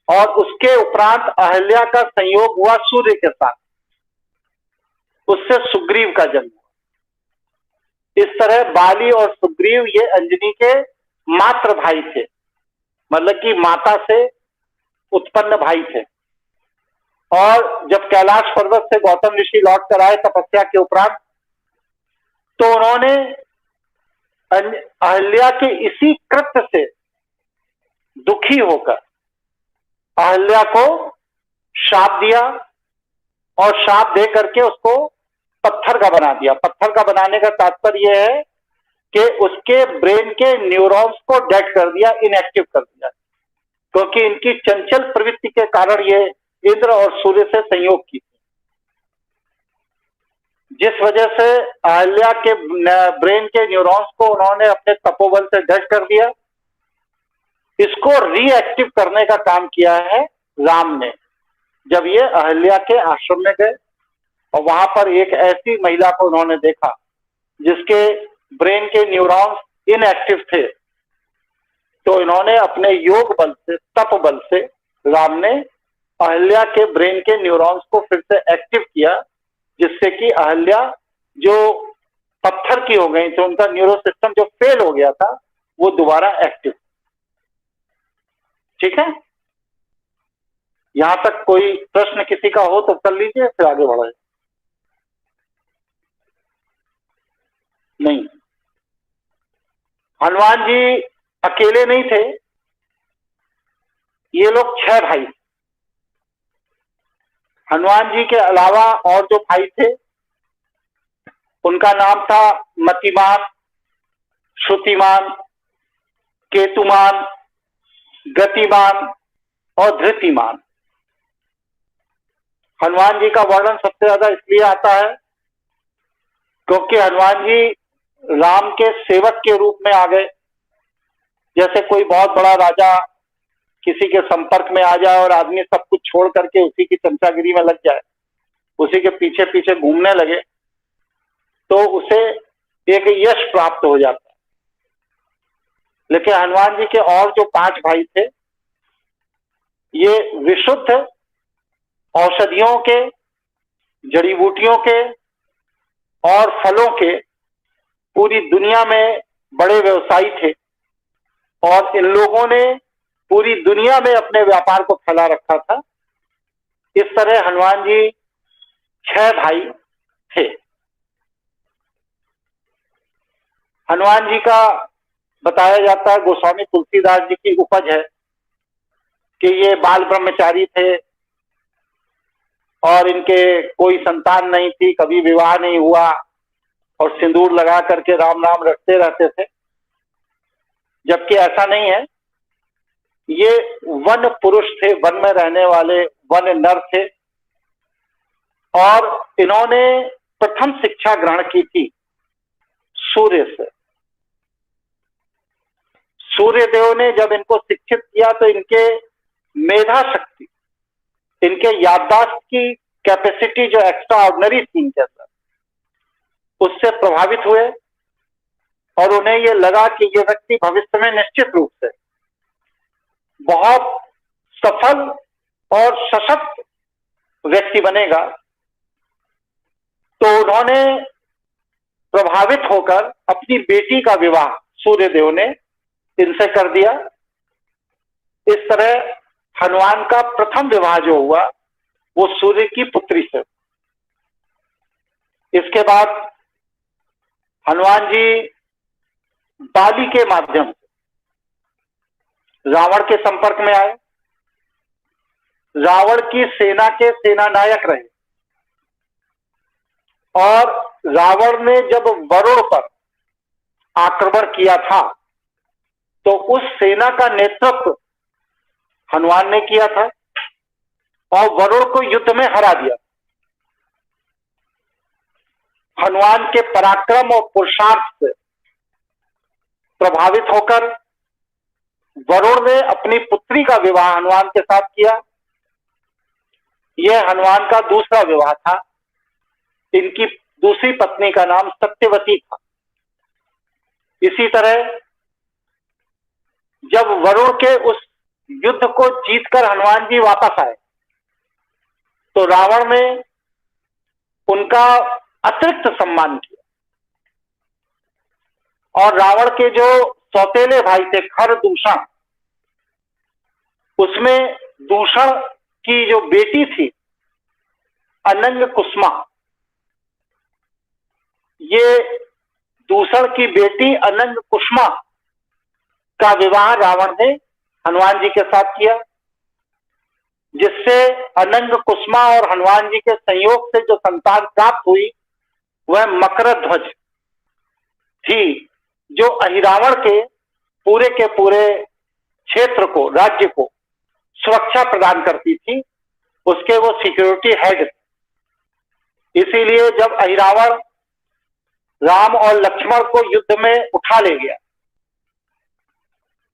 Speaker 1: और उसके उपरांत अहल्या का संयोग हुआ सूर्य के साथ, उससे सुग्रीव का जन्म हुआ। इस तरह बाली और सुग्रीव ये अंजनी के मात्र भाई थे, मतलब कि माता से उत्पन्न भाई थे। और जब कैलाश पर्वत से गौतम ऋषि लौट कर आए तपस्या के उपरांत, तो उन्होंने अहल्या के इसी कृत्य से दुखी होकर अहल्या को शाप दिया और शाप दे करके उसको पत्थर का बना दिया। पत्थर का बनाने का तात्पर्य यह है कि उसके ब्रेन के न्यूरॉन्स को डेड कर दिया, इनएक्टिव कर दिया, क्योंकि इनकी चंचल प्रवृत्ति के कारण ये इंद्र और सूर्य से संयोग की, जिस वजह से अहल्या के ब्रेन के न्यूरॉन्स को उन्होंने अपने तपोबल से डेड कर दिया। इसको रीएक्टिव करने का काम किया है राम ने, जब ये अहल्या के आश्रम में गए और वहां पर एक ऐसी महिला को उन्होंने देखा जिसके ब्रेन के न्यूरॉन्स इनएक्टिव थे, तो इन्होंने अपने योग बल से, तप बल से, राम ने अहल्या के ब्रेन के न्यूरॉन्स को फिर से एक्टिव किया, जिससे कि अहल्या जो पत्थर की हो गई थी, उनका न्यूरो सिस्टम जो फेल हो गया था वो दोबारा एक्टिव। ठीक है, यहां तक कोई प्रश्न किसी का हो तो कर लीजिए, फिर आगे बढ़ाए। नहीं, हनुमान जी अकेले नहीं थे, ये लोग 6 भाई। हनुमान जी के अलावा और जो भाई थे उनका नाम था मतिमान, श्रुतिमान, केतुमान, गतिमान और धृतिमान। हनुमान जी का वर्णन सबसे ज्यादा इसलिए आता है क्योंकि हनुमान जी राम के सेवक के रूप में आ गए। जैसे कोई बहुत बड़ा राजा किसी के संपर्क में आ जाए और आदमी सब कुछ छोड़ करके उसी की चमचागिरी में लग जाए, उसी के पीछे पीछे घूमने लगे, तो उसे एक यश प्राप्त हो जाता है। लेकिन हनुमान जी के और जो 5 भाई थे, ये विशुद्ध औषधियों के, जड़ी बूटियों के और फलों के पूरी दुनिया में बड़े व्यवसायी थे, और इन लोगों ने पूरी दुनिया में अपने व्यापार को फैला रखा था। इस तरह हनुमान जी 6 भाई थे। हनुमान जी का बताया जाता है, गोस्वामी तुलसीदास जी की उपज है कि ये बाल ब्रह्मचारी थे और इनके कोई संतान नहीं थी, कभी विवाह नहीं हुआ और सिंदूर लगा करके राम नाम रटते रहते थे। जबकि ऐसा नहीं है, ये वन पुरुष थे, वन में रहने वाले वन नर थे, और इन्होंने प्रथम शिक्षा ग्रहण की थी सूर्य से। सूर्य देव ने जब इनको शिक्षित किया तो इनके मेधा शक्ति, इनके याददाश्त की कैपेसिटी जो एक्स्ट्रा ऑर्डिनरी थी इनके अंदर, उससे प्रभावित हुए और उन्हें ये लगा कि ये व्यक्ति भविष्य में निश्चित रूप से बहुत सफल और सशक्त व्यक्ति बनेगा। तो उन्होंने प्रभावित होकर अपनी बेटी का विवाह सूर्यदेव ने इनसे कर दिया। इस तरह हनुमान का प्रथम विवाह जो हुआ वो सूर्य की पुत्री से। इसके बाद हनुमान जी बाली के माध्यम से रावण के संपर्क में आए, रावण की सेना के सेनानायक रहे, और रावण ने जब वरुण पर आक्रमण किया था तो उस सेना का नेतृत्व हनुमान ने किया था और वरुण को युद्ध में हरा दिया। हनुमान के पराक्रम और पुरुषार्थ से प्रभावित होकर वरुण ने अपनी पुत्री का विवाह हनुमान के साथ किया। यह हनुमान का दूसरा विवाह था। इनकी दूसरी पत्नी का नाम सत्यवती था। इसी तरह जब वरुण के उस युद्ध को जीतकर हनुमान जी वापस आए तो रावण ने उनका अतिरिक्त सम्मान किया और रावण के जो सौतेले भाई थे खर दूषण, उसमें दूषण की जो बेटी थी अनंग कुसुमा, ये दूषण की बेटी अनंग कुसुमा का विवाह रावण ने हनुमान जी के साथ किया, जिससे अनंग कुसुमा और हनुमान जी के संयोग से जो संतान प्राप्त हुई वह मकरध्वज थी, जो अहिरावण के पूरे क्षेत्र को, राज्य को सुरक्षा प्रदान करती थी। उसके वो सिक्योरिटी हेड थे। इसीलिए जब अहिरावण राम और लक्ष्मण को युद्ध में उठा ले गया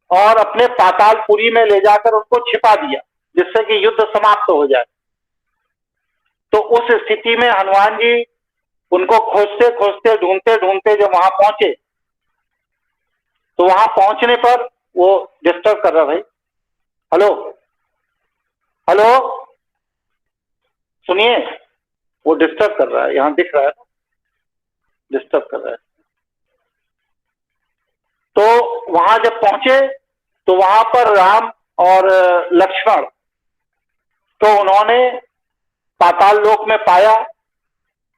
Speaker 1: और अपने पातालपुरी में ले जाकर उनको छिपा दिया जिससे कि युद्ध समाप्त हो जाए, तो उस स्थिति में हनुमान जी उनको खोजते खोजते ढूंढते ढूंढते जब वहां पहुंचे, तो वहां पहुंचने पर वो डिस्टर्ब कर रहा, भाई हेलो हेलो सुनिए, वो डिस्टर्ब कर रहा है, यहां दिख रहा है ना, डिस्टर्ब कर रहा है। तो वहां जब पहुंचे तो वहां पर राम और लक्ष्मण को उन्होंने पाताल लोक में पाया,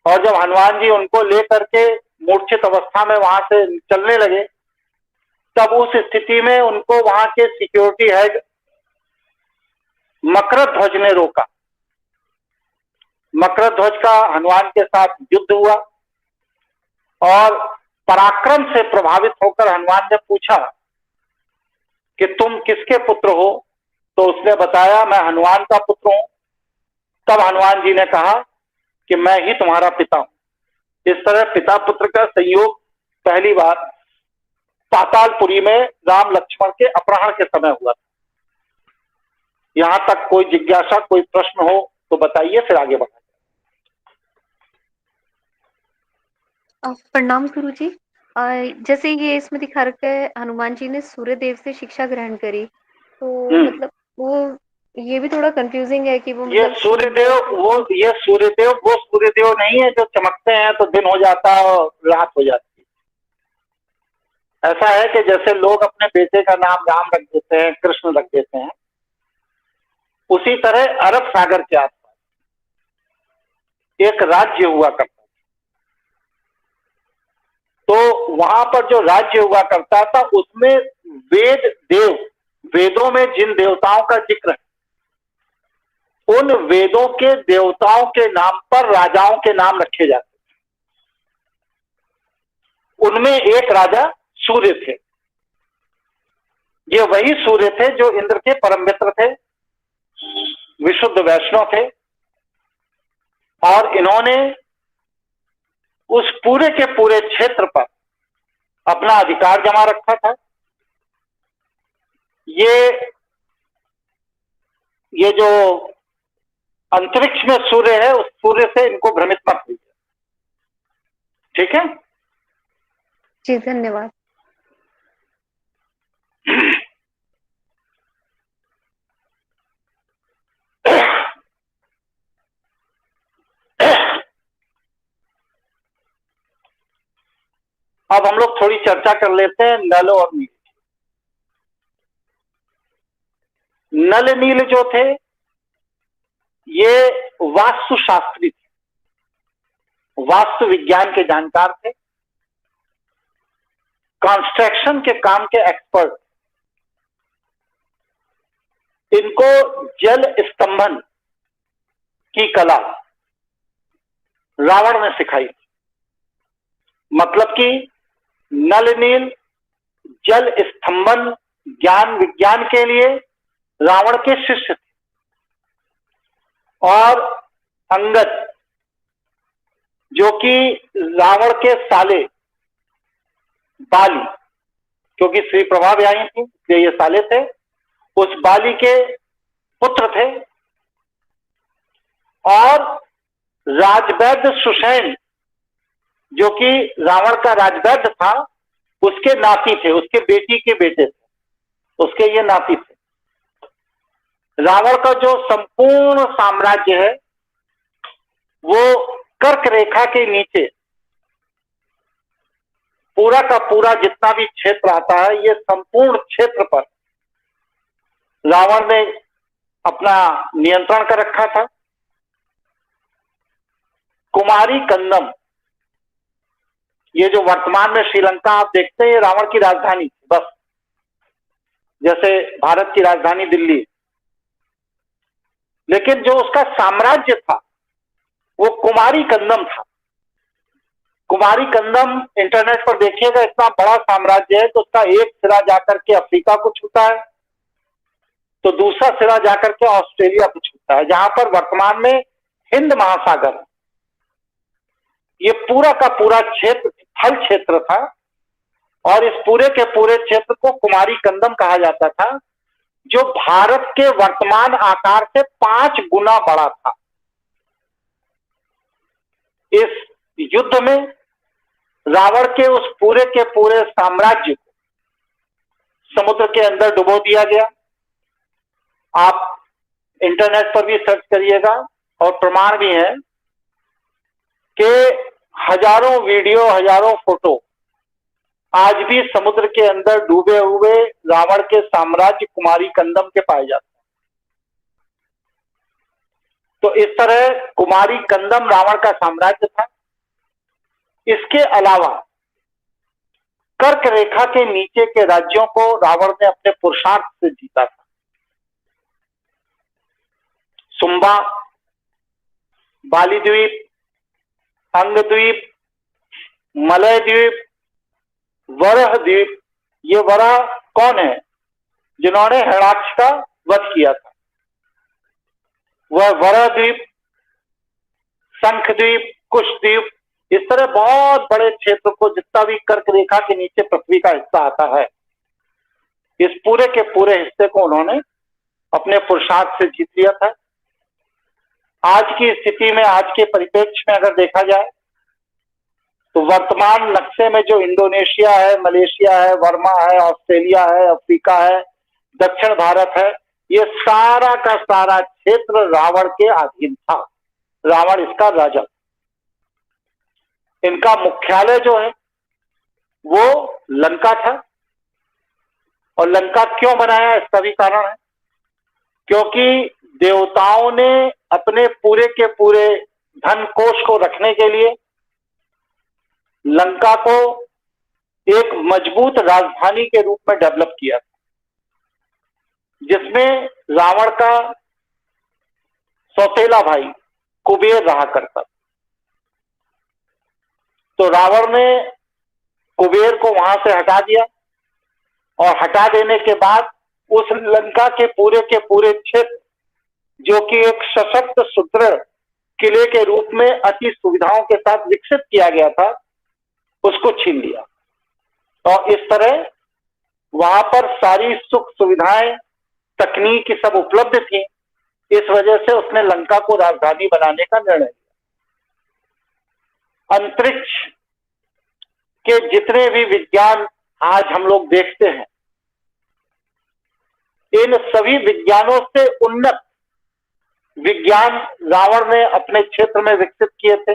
Speaker 1: और जब हनुमान जी उनको लेकर के मूर्छित अवस्था में वहां से चलने लगे, तब उस स्थिति में उनको वहां के सिक्योरिटी हेड मकरध्वज ने रोका। मकरध्वज का हनुमान के साथ युद्ध हुआ और पराक्रम से प्रभावित होकर हनुमान ने पूछा कि तुम किसके पुत्र हो, तो उसने बताया मैं हनुमान का पुत्र हूं। तब हनुमान जी ने कहा कि मैं ही तुम्हारा पिता हूं। इस तरह पिता पुत्र का संयोग पहली बार पातालपुरी में राम लक्ष्मण के अपहरण के समय हुआ था। यहां तक कोई जिज्ञासा, कोई प्रश्न हो तो बताइए, फिर आगे बढ़ाइए।
Speaker 4: प्रणाम गुरुजी। जैसे ये इसमें दिखा रखा है हनुमान जी ने सूर्यदेव से शिक्षा ग्रहण करी, तो मतलब वो ये भी थोड़ा कंफ्यूजिंग है कि वो
Speaker 1: ये
Speaker 4: मतलब
Speaker 1: सूर्यदेव वो सूर्यदेव नहीं है जो चमकते हैं तो दिन हो जाता है और रात हो जाती है। ऐसा है कि जैसे लोग अपने बेटे का नाम राम रख देते हैं, कृष्ण रख देते हैं, उसी तरह अरब सागर के आसपास एक राज्य हुआ करता, तो वहां पर जो राज्य हुआ करता था उसमें वेदों में जिन देवताओं का जिक्र है, उन वेदों के देवताओं के नाम पर राजाओं के नाम रखे जाते थे। उनमें एक राजा सूर्य थे। ये वही सूर्य थे जो इंद्र के परम मित्र थे, विशुद्ध वैष्णव थे, और इन्होंने उस पूरे के पूरे क्षेत्र पर अपना अधिकार जमा रखा था। ये जो अंतरिक्ष में सूर्य है, उस सूर्य से इनको भ्रमित मत कीजिए, ठीक है
Speaker 4: जी, धन्यवाद।
Speaker 1: अब हम लोग थोड़ी चर्चा कर लेते हैं नल और नील। नल नील जो थे ये वास्तुशास्त्री थे, वास्तु विज्ञान के जानकार थे, कंस्ट्रक्शन के काम के एक्सपर्ट। इनको जल स्तंभन की कला रावण ने सिखाई। मतलब कि नल नील जल स्तंभन ज्ञान विज्ञान के लिए रावण के शिष्य थे, और अंगद जो कि रावण के साले बाली, क्योंकि श्री प्रभा ब्याही थी इसलिए ये साले थे, उस बाली के पुत्र थे। और राजवैद्य सुषैन जो कि रावण का राजवैद्य था, उसके नाती थे, उसके बेटी के बेटे थे, उसके ये नाती थे। रावण का जो संपूर्ण साम्राज्य है वो कर्क रेखा के नीचे पूरा का पूरा जितना भी क्षेत्र आता है, ये संपूर्ण क्षेत्र पर रावण ने अपना नियंत्रण कर रखा था। कुमारी कंदम, ये जो वर्तमान में श्रीलंका आप देखते हैं, ये रावण की राजधानी, बस जैसे भारत की राजधानी दिल्ली। लेकिन जो उसका साम्राज्य था वो कुमारी कंदम था। कुमारी कंदम इंटरनेट पर देखिएगा, इतना बड़ा साम्राज्य है तो उसका एक सिरा जाकर के अफ्रीका को छूता है, तो दूसरा सिरा जाकर के ऑस्ट्रेलिया को छूता है, जहां पर वर्तमान में हिंद महासागर। ये पूरा का पूरा क्षेत्र थल क्षेत्र था और इस पूरे के पूरे क्षेत्र को कुमारी कंदम कहा जाता था, जो भारत के वर्तमान आकार से 5 गुना बड़ा था। इस युद्ध में रावण के उस पूरे के पूरे साम्राज्य को समुद्र के अंदर डुबो दिया गया। आप इंटरनेट पर भी सर्च करिएगा और प्रमाण भी है कि हजारों वीडियो, हजारों फोटो आज भी समुद्र के अंदर डूबे हुए रावण के साम्राज्य कुमारी कंदम के पाए जाते हैं। तो इस तरह कुमारी कंदम रावण का साम्राज्य था। इसके अलावा कर्क रेखा के नीचे के राज्यों को रावण ने अपने पुरुषार्थ से जीता था। सुंबा, बाली द्वीप, अंग द्वीप, मलय द्वीप, वरह द्वीप। ये वरह कौन है? जिन्होंने हिरण्याक्ष का वध किया था, वह वरह द्वीप, शंख द्वीप, कुश द्वीप, इस तरह बहुत बड़े क्षेत्र को, जितना भी कर्क रेखा के नीचे पृथ्वी का हिस्सा आता है, इस पूरे के पूरे हिस्से को उन्होंने अपने पुरुषार्थ से जीत लिया था। आज की स्थिति में, आज के परिप्रेक्ष्य में अगर देखा जाए तो वर्तमान नक्शे में जो इंडोनेशिया है, मलेशिया है, वर्मा है, ऑस्ट्रेलिया है, अफ्रीका है, दक्षिण भारत है, ये सारा का सारा क्षेत्र रावण के अधीन था। रावण इसका राजा। इनका मुख्यालय जो है वो लंका था। और लंका क्यों बनाया, इसका भी कारण है, क्योंकि देवताओं ने अपने पूरे के पूरे धन कोष को रखने के लिए लंका को एक मजबूत राजधानी के रूप में डेवलप किया, जिसमें रावण का सौतेला भाई कुबेर रहा करता। तो रावण ने कुबेर को वहां से हटा दिया और हटा देने के बाद उस लंका के पूरे क्षेत्र, जो कि एक सशक्त सुदृढ़ किले के रूप में अति सुविधाओं के साथ विकसित किया गया था, उसको छीन लिया। और इस तरह वहां पर सारी सुख सुविधाएं, तकनीक सब उपलब्ध थी। इस वजह से उसने लंका को राजधानी बनाने का निर्णय लिया। अंतरिक्ष के जितने भी विज्ञान आज हम लोग देखते हैं, इन सभी विज्ञानों से उन्नत विज्ञान रावण ने अपने क्षेत्र में विकसित किए थे।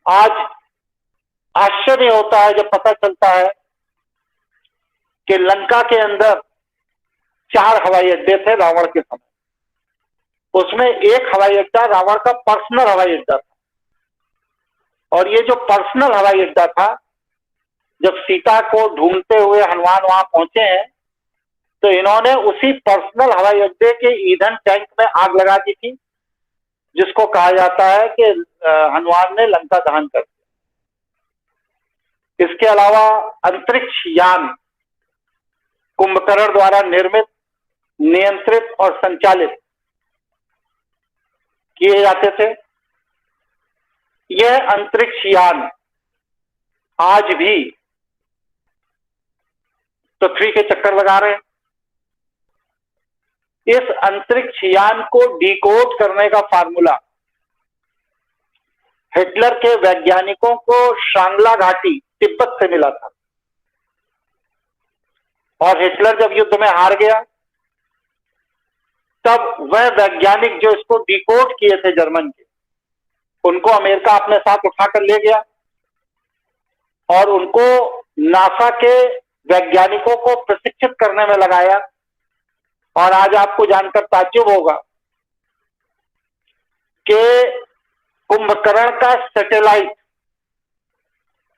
Speaker 1: आज आश्चर्य होता है जब पता चलता है कि लंका के अंदर 4 हवाई अड्डे थे रावण के समय। उसमें एक हवाई अड्डा रावण का पर्सनल हवाई अड्डा था। और ये जो पर्सनल हवाई अड्डा था, जब सीता को ढूंढते हुए हनुमान वहां पहुंचे हैं, तो इन्होंने उसी पर्सनल हवाई अड्डे के ईंधन टैंक में आग लगा दी थी, जिसको कहा जाता है कि हनुमान ने लंका दहन कर दिया। इसके अलावा अंतरिक्ष यान कुंभकर्ण द्वारा निर्मित, नियंत्रित और संचालित किए जाते थे। यह अंतरिक्ष यान आज भी पृथ्वी के चक्कर लगा रहे हैं। इस अंतरिक्ष यान को डिकोड करने का फार्मूला हिटलर के वैज्ञानिकों को शांगला घाटी, तिब्बत से मिला था। और हिटलर जब युद्ध में हार गया, तब वह वैज्ञानिक जो इसको डिकोड किए थे जर्मन के, उनको अमेरिका अपने साथ उठाकर ले गया और उनको नासा के वैज्ञानिकों को प्रशिक्षित करने में लगाया। और आज आपको जानकर ताज्जुब होगा कि कुंभकर्ण का सैटेलाइट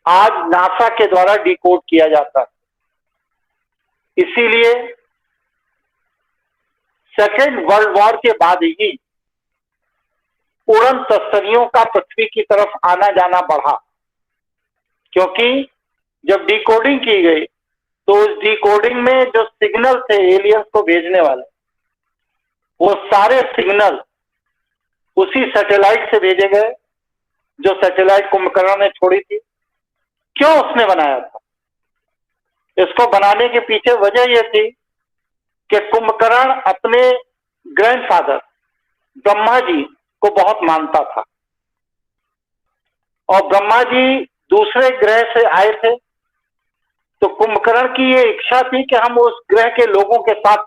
Speaker 1: आज नासा के द्वारा डिकोड किया जाता है। इसीलिए सेकेंड वर्ल्ड वॉर के बाद ही उड़न तस्तरियों का पृथ्वी की तरफ आना जाना बढ़ा, क्योंकि जब डिकोडिंग की गई तो उस डिकोडिंग में जो सिग्नल थे एलियंस को भेजने वाले, वो सारे सिग्नल उसी सैटेलाइट से भेजे गए जो सैटेलाइट कुंभकर्ण ने छोड़ी थी। क्यों उसने बनाया था? इसको बनाने के पीछे वजह यह थी कि कुंभकर्ण अपने ग्रैंडफादर ब्रह्मा जी को बहुत मानता था, और ब्रह्मा जी दूसरे ग्रह से आए थे, तो कुंभकर्ण की ये इच्छा थी कि हम उस ग्रह के लोगों के साथ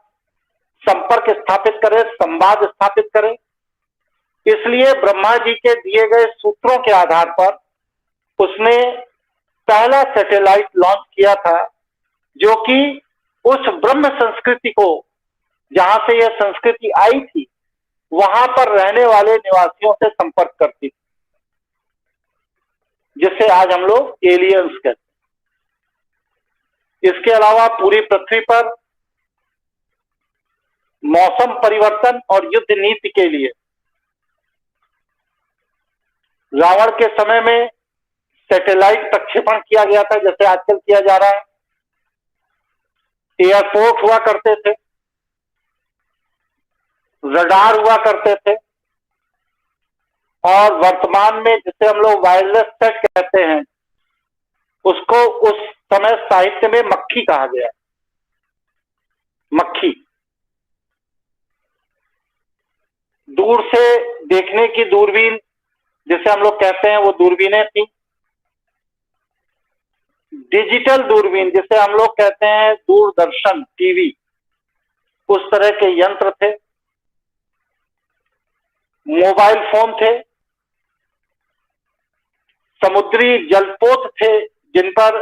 Speaker 1: संपर्क स्थापित करें, संवाद स्थापित करें। इसलिए ब्रह्मा जी के दिए गए सूत्रों के आधार पर उसने पहला सैटेलाइट लॉन्च किया था, जो कि उस ब्रह्म संस्कृति को, जहां से यह संस्कृति आई थी, वहां पर रहने वाले निवासियों से संपर्क करती थी, जिसे आज हम लोग एलियंस कहते हैं। इसके अलावा पूरी पृथ्वी पर मौसम परिवर्तन और युद्ध नीति के लिए रावण के समय में सैटेलाइट प्रक्षेपण किया गया था, जैसे आजकल किया जा रहा है। एयरपोर्ट हुआ करते थे, रडार हुआ करते थे, और वर्तमान में जिसे हम लोग वायरलेस सेट कहते हैं, उसको उस समय साहित्य में मक्खी कहा गया। मक्खी दूर से देखने की दूरबीन जिसे हम लोग कहते हैं, वो दूरबीनें थी। डिजिटल दूरबीन जिसे हम लोग कहते हैं दूरदर्शन, टीवी, उस तरह के यंत्र थे। मोबाइल फोन थे, समुद्री जलपोत थे जिन पर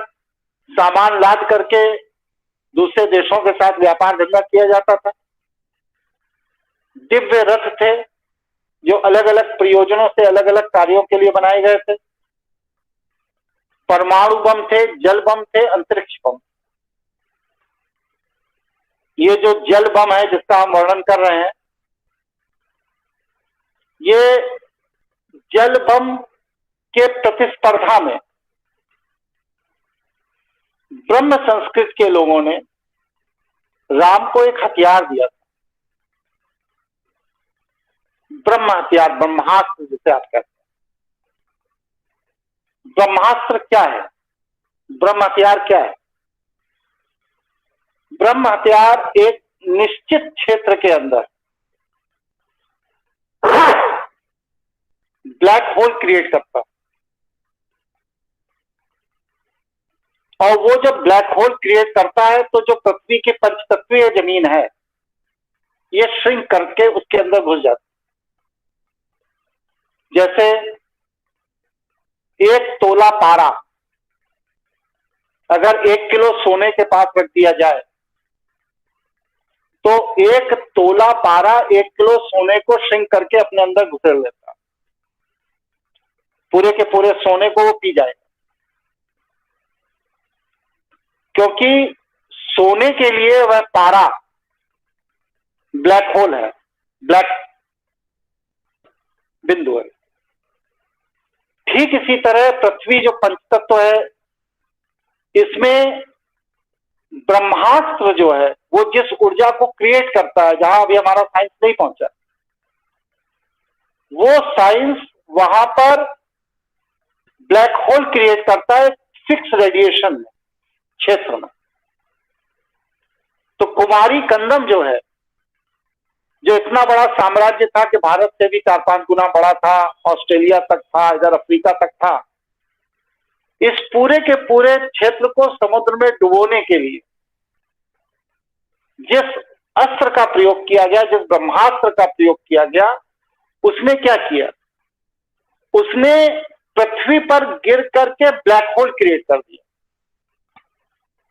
Speaker 1: सामान लाद करके दूसरे देशों के साथ व्यापार धंधा किया जाता था। दिव्य रथ थे जो अलग अलग प्रयोजनों से अलग अलग कार्यों के लिए बनाए गए थे। परमाणु बम थे, जल बम थे, अंतरिक्ष बम। ये जो जल बम है जिसका हम वर्णन कर रहे हैं, ये जल बम के प्रतिस्पर्धा में ब्रह्म संस्कृत के लोगों ने राम को एक हथियार दिया था, ब्रह्म हथियार, ब्रह्मास्त्र जिसे आप कहते हैं। ब्रह्मास्त्र क्या है? ब्रह्म हथियार क्या है? ब्रह्म हथियार एक निश्चित क्षेत्र के अंदर ब्लैक होल क्रिएट करता है, और वो जब ब्लैक होल क्रिएट करता है तो जो पृथ्वी की पंचतत्वीय जमीन है, ये श्रिंक करके उसके अंदर घुस जाती है। जैसे 1 तोला पारा अगर 1 किलो सोने के पास रख दिया जाए, तो 1 तोला पारा 1 किलो सोने को श्रिंक करके अपने अंदर घुसेड़ लेता है। पूरे के पूरे सोने को वो पी जाएगा, क्योंकि सोने के लिए वह पारा ब्लैक होल है, ब्लैक बिंदु है। ठीक इसी तरह पृथ्वी जो पंचतत्व है, इसमें ब्रह्मास्त्र जो है वो जिस ऊर्जा को क्रिएट करता है, जहां अभी हमारा साइंस नहीं पहुंचा, वो साइंस वहां पर ब्लैक होल क्रिएट करता है फिक्स रेडिएशन में, क्षेत्र में। तो कुमारी कंदम जो है, जो इतना बड़ा साम्राज्य था कि भारत से भी 4-5 गुना बड़ा था, ऑस्ट्रेलिया तक था, इधर अफ्रीका तक था, इस पूरे के पूरे क्षेत्र को समुद्र में डुबोने के लिए जिस अस्त्र का प्रयोग किया गया, जिस ब्रह्मास्त्र का प्रयोग किया गया, उसने क्या किया? उसने पृथ्वी पर गिर करके ब्लैक होल क्रिएट कर दिया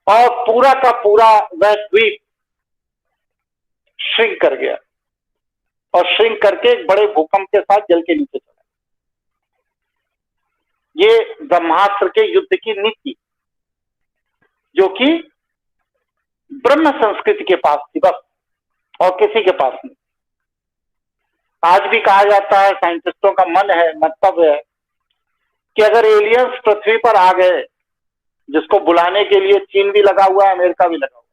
Speaker 1: और पूरा का पूरा वह द्वीप श्रिंक कर गया और श्रिंक करके एक बड़े भूकंप के साथ जल के नीचे चला। ये ब्रह्मास्त्र के युद्ध की नीति जो कि ब्रह्म संस्कृति के पास थी बस, और किसी के पास नहीं। आज भी कहा जाता है, साइंटिस्टों का मन है, मंतव्य है कि अगर एलियंस पृथ्वी पर आ गए, जिसको बुलाने के लिए चीन भी लगा हुआ है, अमेरिका भी लगा हुआ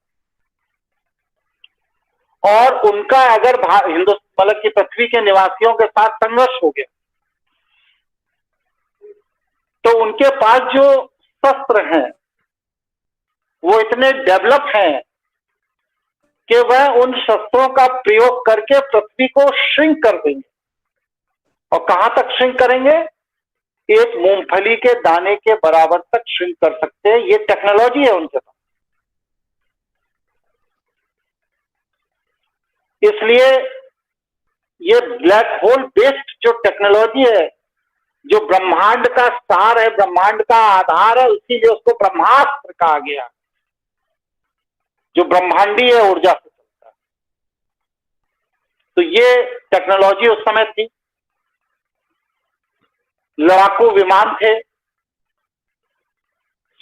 Speaker 1: है, और उनका अगर हिंदुस्तान मतलब की पृथ्वी के निवासियों के साथ संघर्ष हो गया, तो उनके पास जो शस्त्र हैं वो इतने डेवलप हैं कि वह उन शस्त्रों का प्रयोग करके पृथ्वी को श्रिंक कर देंगे। और कहां तक श्रिंक करेंगे? एक मूंगफली के दाने के बराबर तक श्रिंक कर सकते हैं। ये टेक्नोलॉजी है उनके पास। इसलिए ये ब्लैक होल बेस्ड जो टेक्नोलॉजी है, जो ब्रह्मांड का सार है, ब्रह्मांड का आधार है, इसीलिए उसको ब्रह्मास्त्र कहा गया, जो ब्रह्मांडीय ऊर्जा से चलता है। तो ये टेक्नोलॉजी उस समय थी। लड़ाकू विमान थे,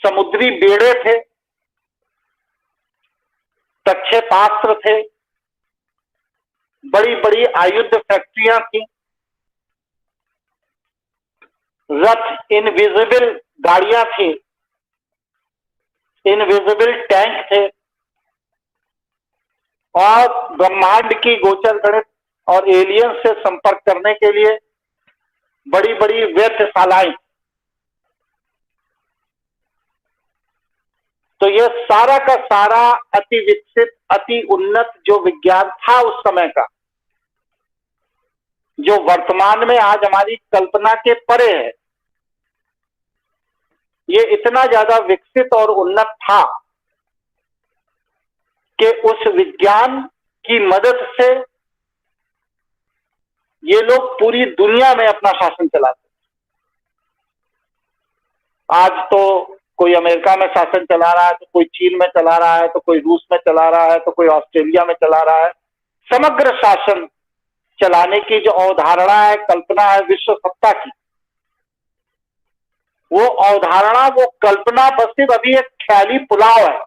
Speaker 1: समुद्री बेड़े थे, प्रक्षेपास्त्र थे, बड़ी बड़ी आयुध फैक्ट्रियां थी, रथ, इनविजिबल गाड़ियां थी, इनविजिबल टैंक थे, और ब्रह्मांड की गोचर गणित और एलियन से संपर्क करने के लिए बड़ी बड़ी वेधशालाएं। तो ये सारा का सारा अति विकसित, अति उन्नत जो विज्ञान था उस समय का, जो वर्तमान में आज हमारी कल्पना के परे है, ये इतना ज्यादा विकसित और उन्नत था कि उस विज्ञान की मदद से ये लोग पूरी दुनिया में अपना शासन चलाते। आज तो कोई अमेरिका में शासन चला रहा है, तो कोई चीन में चला रहा है, तो कोई रूस में चला रहा है, तो कोई ऑस्ट्रेलिया में चला रहा है। समग्र शासन चलाने की जो अवधारणा है, कल्पना है विश्व सत्ता की, वो अवधारणा, वो कल्पना बस सिर्फ अभी एक ख्याली पुलाव है।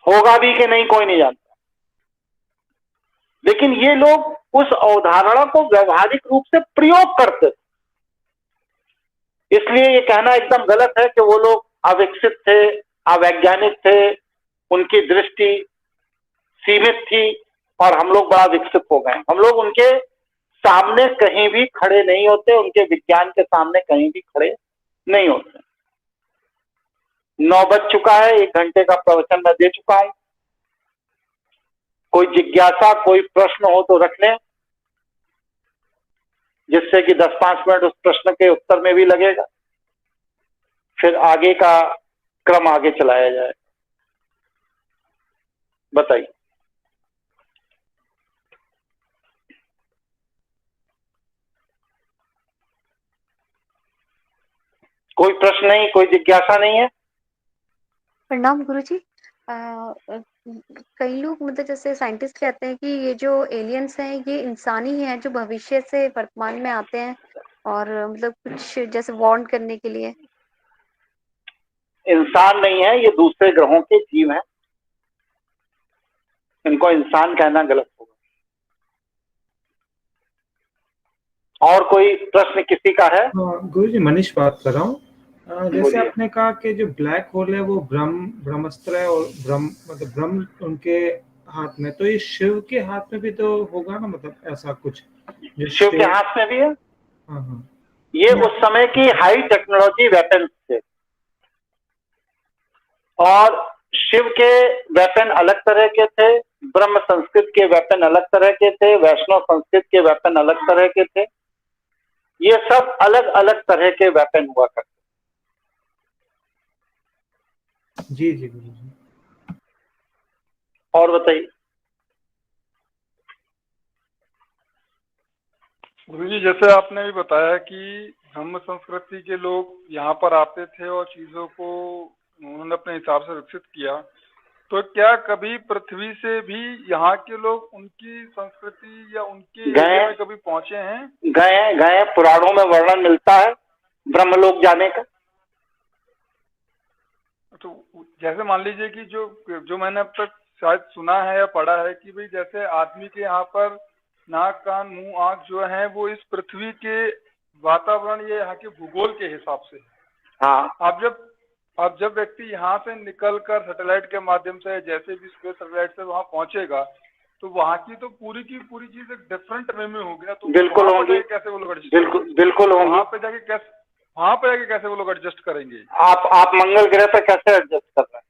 Speaker 1: होगा भी कि नहीं कोई नहीं जानता, लेकिन ये लोग उस अवधारणा को व्यवहारिक रूप से प्रयोग करते थे। इसलिए ये कहना एकदम गलत है कि वो लोग अविकसित थे, अवैज्ञानिक थे, उनकी दृष्टि सीमित थी और हम लोग बड़ा विकसित हो गए। हम लोग उनके सामने कहीं भी खड़े नहीं होते, उनके विज्ञान के सामने कहीं भी खड़े नहीं होते। 9 बज चुका है, 1 घंटे का प्रवचन मैं दे चुका हूं। कोई जिज्ञासा, कोई प्रश्न हो तो रख लें, जिससे कि 10-5 मिनट उस प्रश्न के उत्तर में भी लगेगा, फिर आगे का क्रम आगे चलाया जाए। बताइए। कोई प्रश्न नहीं, कोई जिज्ञासा नहीं है?
Speaker 4: प्रणाम गुरुजी। कई लोग मतलब जैसे साइंटिस्ट कहते हैं कि ये जो एलियंस हैं ये इंसानी हैं जो भविष्य से वर्तमान में आते हैं और मतलब कुछ जैसे वार्न करने के लिए।
Speaker 1: इंसान नहीं है, ये दूसरे ग्रहों के जीव हैं। इनको इंसान कहना गलत होगा। और कोई प्रश्न किसी का है?
Speaker 5: गुरुजी मनीष बात कर रहा हूँ। जैसे आपने कहा कि जो ब्लैक होल है वो ब्रह्मास्त्र है और ब्रह्म उनके हाथ में, तो ये शिव के हाथ में भी तो होगा ना, मतलब ऐसा कुछ?
Speaker 1: शिव के हाथ में भी है।
Speaker 5: हाँ।
Speaker 1: ये उस समय की हाई टेक्नोलॉजी वेपन थे, और शिव के वेपन अलग तरह के थे, ब्रह्म संस्कृत के वेपन अलग तरह के थे, वैष्णव संस्कृत के वेपन अलग तरह के थे। ये सब अलग अलग तरह के वेपन हुआ करते।
Speaker 5: जी जी गुरुजी।
Speaker 1: और बताइए।
Speaker 2: गुरुजी, जैसे आपने भी बताया कि ब्रह्म संस्कृति के लोग यहाँ पर आते थे और चीजों को उन्होंने अपने हिसाब से विकसित किया, तो क्या कभी पृथ्वी से भी यहाँ के लोग उनकी संस्कृति या उनके एरिया में कभी पहुंचे हैं?
Speaker 1: गए पुराणों में वर्णन मिलता है ब्रह्मलोक जाने का।
Speaker 2: तो जैसे मान लीजिए कि जो मैंने अब तक शायद सुना है या पढ़ा है कि भाई जैसे आदमी के यहाँ पर नाक कान मुंह आंख जो है वो इस पृथ्वी के वातावरण या यहाँ के भूगोल के हिसाब से।
Speaker 1: हाँ,
Speaker 2: अब जब व्यक्ति यहाँ से निकलकर सैटेलाइट के माध्यम से जैसे भी स्पेस सैटेलाइट से वहाँ पहुंचेगा तो वहाँ की तो पूरी की पूरी चीज एक डिफरेंट वे में होगी ना। तो
Speaker 1: बिल्कुल होंगी,
Speaker 2: कैसे वो लोग
Speaker 1: बिल्कुल होंगी।
Speaker 2: वहाँ पे जाके कैसे वो लोग एडजस्ट करेंगे?
Speaker 1: आप मंगल ग्रह पर कैसे एडजस्ट कर रहे हैं?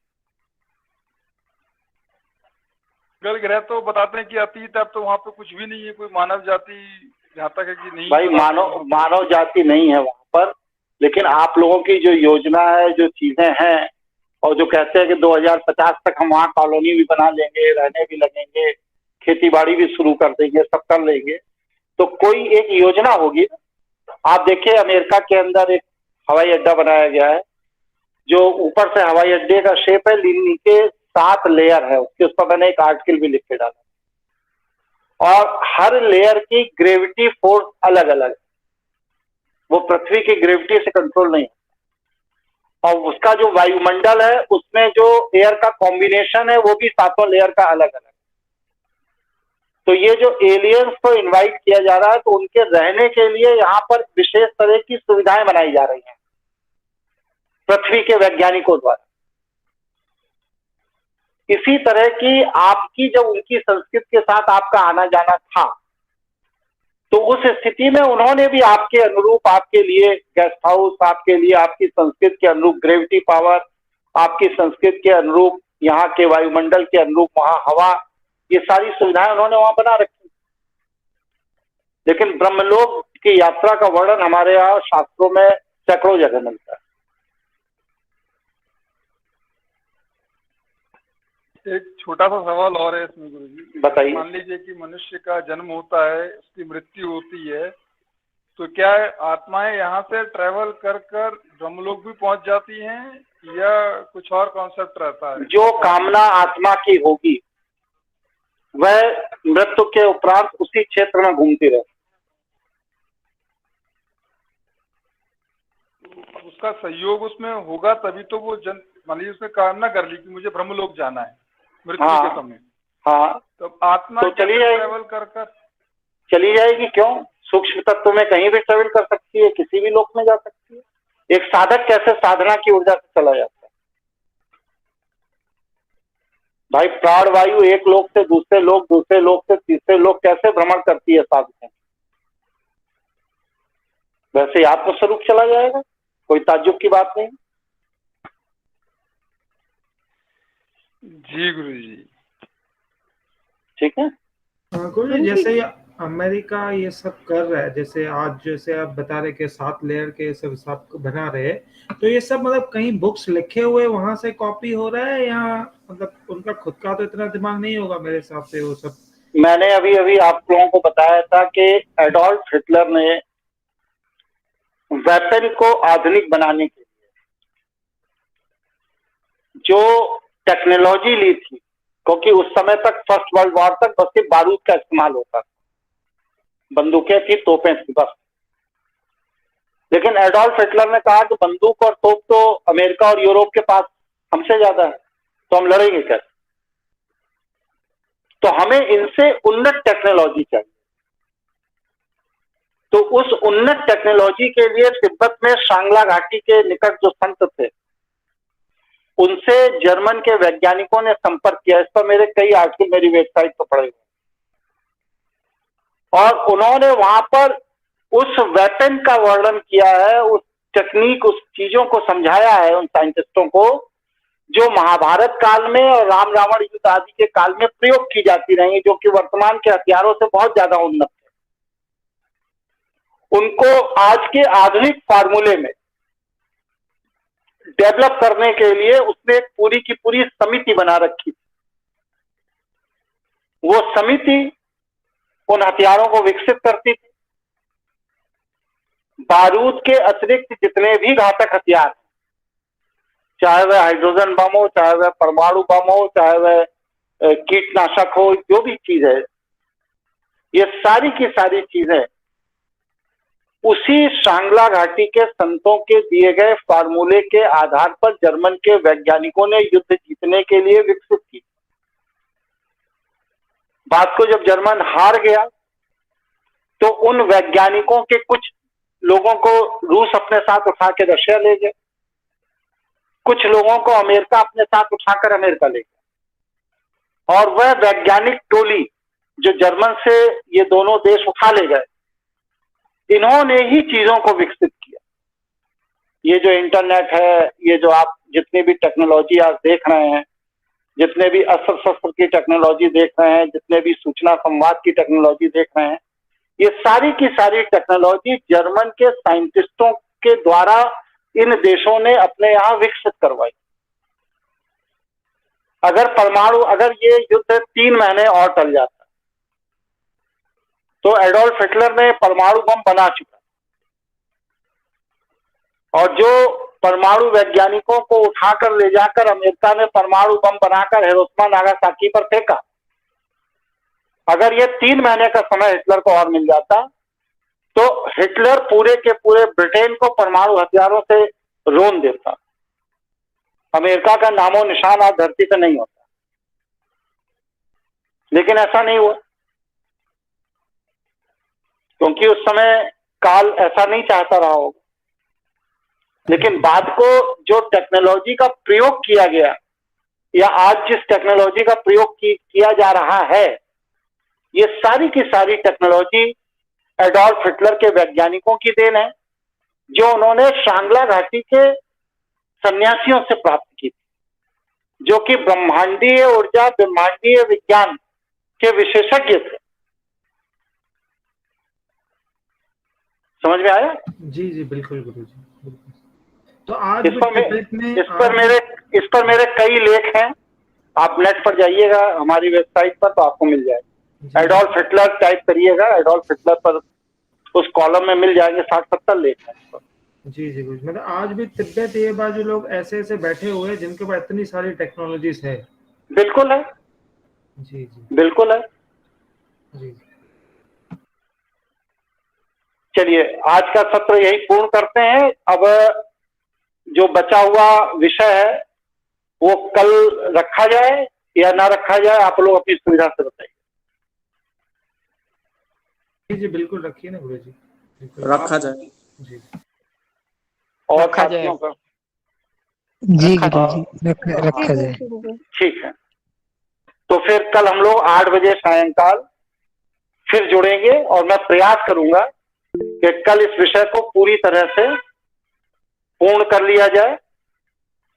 Speaker 2: मंगल ग्रह तो बताते हैं कि अतीत, अब तो वहाँ पे कुछ भी नहीं है, कोई मानव जाति जहाँ तक है कि नहीं।
Speaker 1: भाई मानव जाति नहीं है वहाँ पर, लेकिन आप लोगों की जो योजना है, जो चीजें हैं, और जो कहते हैं कि 2050 तक हम वहाँ कॉलोनी भी बना लेंगे, रहने भी लगेंगे, खेती बाड़ी भी शुरू कर देंगे, सब कर लेंगे, तो कोई एक योजना होगी। आप देखिए अमेरिका के अंदर एक हवाई अड्डा बनाया गया है, जो ऊपर से हवाई अड्डे का शेप है, नीचे 7 लेयर है उसके, उस पर मैंने एक आर्टिकल भी लिख के डाला, और हर लेयर की ग्रेविटी फोर्स अलग अलग है, वो पृथ्वी की ग्रेविटी से कंट्रोल नहीं है। और उसका जो वायुमंडल है उसमें जो एयर का कॉम्बिनेशन है वो भी 7 लेयर का अलग अलग। तो ये जो एलियंस को इनवाइट किया जा रहा है, तो उनके रहने के लिए यहाँ पर विशेष तरह की सुविधाएं बनाई जा रही हैं पृथ्वी के वैज्ञानिकों द्वारा। इसी तरह की आपकी जब उनकी संस्कृति के साथ आपका आना जाना था, तो उस स्थिति में उन्होंने भी आपके अनुरूप, आपके लिए गेस्ट हाउस, आपके लिए आपकी संस्कृति के अनुरूप ग्रेविटी पावर, आपकी संस्कृति के अनुरूप यहाँ के वायुमंडल के अनुरूप वहां हवा, ये सारी सुविधाएं उन्होंने वहां बना रखी। लेकिन ब्रह्मलोक की यात्रा का वर्णन हमारे यहाँ शास्त्रों में सैकड़ों जगह मिलता है।
Speaker 2: एक छोटा सा सवाल और है इसमें गुरुजी,
Speaker 1: बताइए।
Speaker 2: मान लीजिए कि मनुष्य का जन्म होता है, उसकी मृत्यु होती है, तो क्या आत्माएं यहाँ से ट्रेवल कर ब्रह्मलोक भी पहुंच जाती हैं या कुछ और कॉन्सेप्ट रहता है?
Speaker 1: जो कामना आत्मा की होगी वह मृत्यु के उपरांत उसी क्षेत्र में घूमती रहे।
Speaker 2: उसका सहयोग उसमें होगा तभी तो वो मान लीजिए उसने कामना कर ली कि मुझे ब्रह्मलोक जाना है मृत्यु के समय।
Speaker 1: हाँ,
Speaker 2: तो आत्मा
Speaker 1: तो चली जाएगी,
Speaker 2: ट्रेवल कर
Speaker 1: चली जाएगी। क्यों? सूक्ष्म तत्व में कहीं भी ट्रेवल कर सकती है, किसी भी लोक में जा सकती है। एक साधक कैसे साधना की ऊर्जा से चला जाता है? भाई प्राण वायु एक लोक से दूसरे लोक, दूसरे लोक से तीसरे लोक कैसे भ्रमण करती है साधक, वैसे आत्मस्वरूप चला जाएगा, कोई ताज्जुब की बात नहीं।
Speaker 2: जी गुरु जी,
Speaker 1: ठीक है।
Speaker 5: गुरु जी, जैसे ये अमेरिका ये सब कर रहा है, जैसे आज जैसे आप बता रहे कि 7 लेयर के सब बना रहे, तो ये सब मतलब कहीं बुक्स लिखे हुए वहां से कॉपी हो रहा है, या मतलब उनका खुद का तो इतना दिमाग नहीं होगा मेरे हिसाब से वो सब।
Speaker 1: मैंने अभी आप लोगों को बताया था कि एडोल्फ हिटलर ने वेपन को आधुनिक बनाने के लिए जो टेक्नोलॉजी ली थी, क्योंकि उस समय तक फर्स्ट वर्ल्ड वॉर तक बस सिर्फ बारूद का इस्तेमाल होता था, बंदूकें थी, तोपें थी बस। लेकिन एडोल्फ हिटलर ने कहा कि बंदूक और तोप तो अमेरिका और यूरोप के पास हमसे ज्यादा है, तो हम लड़ेंगे कैसे? तो हमें इनसे उन्नत टेक्नोलॉजी चाहिए। तो उस उन्नत टेक्नोलॉजी के लिए तिब्बत में सांगला घाटी के निकट जो संत थे, उनसे जर्मन के वैज्ञानिकों ने संपर्क किया। इस पर मेरे कई आर्टिकल मेरी वेबसाइट पर पड़े हुए, और उन्होंने वहां पर उस वेपन का वर्णन किया है, उस टेक्निक, उस चीजों को समझाया है उन साइंटिस्टों को, जो महाभारत काल में और राम रावण युद्ध आदि के काल में प्रयोग की जाती रही, जो कि वर्तमान के हथियारों से बहुत ज्यादा उन्नत है। उनको आज के आधुनिक फार्मूले में डेवलप करने के लिए उसने एक पूरी की पूरी समिति बना रखी थी। वो समिति उन हथियारों को विकसित करती थी, बारूद के अतिरिक्त जितने भी घातक हथियार, चाहे वह हाइड्रोजन बम हो, चाहे वह परमाणु बम हो, चाहे वह कीटनाशक हो, जो भी चीज है, ये सारी की सारी चीजें उसी सांगला घाटी के संतों के दिए गए फार्मूले के आधार पर जर्मन के वैज्ञानिकों ने युद्ध जीतने के लिए विकसित की। बात को जब जर्मन हार गया तो उन वैज्ञानिकों के कुछ लोगों को रूस अपने साथ उठा के रशिया ले गए, कुछ लोगों को अमेरिका अपने साथ उठाकर अमेरिका ले गया, और वह वैज्ञानिक टोली जो जर्मन से ये दोनों देश उठा ले गए, इन्होंने ही चीजों को विकसित किया। ये जो इंटरनेट है, ये जो आप जितनी भी टेक्नोलॉजी आज देख रहे हैं, जितने भी अस्त्र शस्त्र की टेक्नोलॉजी देख रहे हैं, जितने भी सूचना संवाद की टेक्नोलॉजी देख रहे हैं, ये सारी की सारी टेक्नोलॉजी जर्मन के साइंटिस्टों के द्वारा इन देशों ने अपने यहां विकसित करवाई। अगर ये युद्ध 3 महीने और टल जाता तो एडोल्फ हिटलर ने परमाणु बम बना चुका, और जो परमाणु वैज्ञानिकों को उठाकर ले जाकर अमेरिका ने परमाणु बम बनाकर हिरोशिमा नागासाकी पर फेंका, अगर ये 3 महीने का समय हिटलर को और मिल जाता तो हिटलर पूरे के पूरे ब्रिटेन को परमाणु हथियारों से रोन देता। अमेरिका का नामो निशान आज धरती पर नहीं होता, लेकिन ऐसा नहीं हुआ, क्योंकि उस समय काल ऐसा नहीं चाहता रहा होगा। लेकिन बाद को जो टेक्नोलॉजी का प्रयोग किया गया, या आज जिस टेक्नोलॉजी का प्रयोग किया जा रहा है, ये सारी की सारी टेक्नोलॉजी एडोल्फ हिटलर के वैज्ञानिकों की देन है, जो उन्होंने सांगला घाटी के सन्यासियों से प्राप्त की थी, जो कि ब्रह्मांडीय ऊर्जा, ब्रह्मांडीय विज्ञान के विशेषज्ञ थे। समझ में आया?
Speaker 5: जी जी बिल्कुल गुरुजी, बिल्कुल। तो आज
Speaker 1: इस पर मेरे कई लेख हैं, आप नेट पर जाइएगा हमारी वेबसाइट पर तो आपको मिल जाएगा। एडोल्फ हिटलर टाइप करिएगा, एडोल्फ हिटलर पर उस कॉलम में मिल जाएंगे 60-70 लेख हैं।
Speaker 5: जी जी गुरुजी, मतलब आज भी तिब्बत ये बाजू लोग ऐसे ऐसे बैठे हुए हैं जिनके पास इतनी सारी टेक्नोलॉजीज है।
Speaker 1: बिल्कुल है
Speaker 5: जी जी
Speaker 1: बिल्कुल है
Speaker 5: जी।
Speaker 1: चलिए आज का सत्र यही पूर्ण करते हैं। अब जो बचा हुआ विषय है वो कल रखा जाए या ना रखा जाए, आप लोग अपनी सुविधा से बताइए।
Speaker 5: जी जी बिल्कुल रखिए ना गुरुजी,
Speaker 7: रखा जाए
Speaker 5: जी।
Speaker 1: और
Speaker 6: रखा
Speaker 1: साथियों का
Speaker 8: जी गुरुजी रखा जाए।
Speaker 1: ठीक है, तो फिर कल हम लोग 8 बजे सायंकाल फिर जुड़ेंगे, और मैं प्रयास करूंगा कि कल इस विषय को पूरी तरह से पूर्ण कर लिया जाए,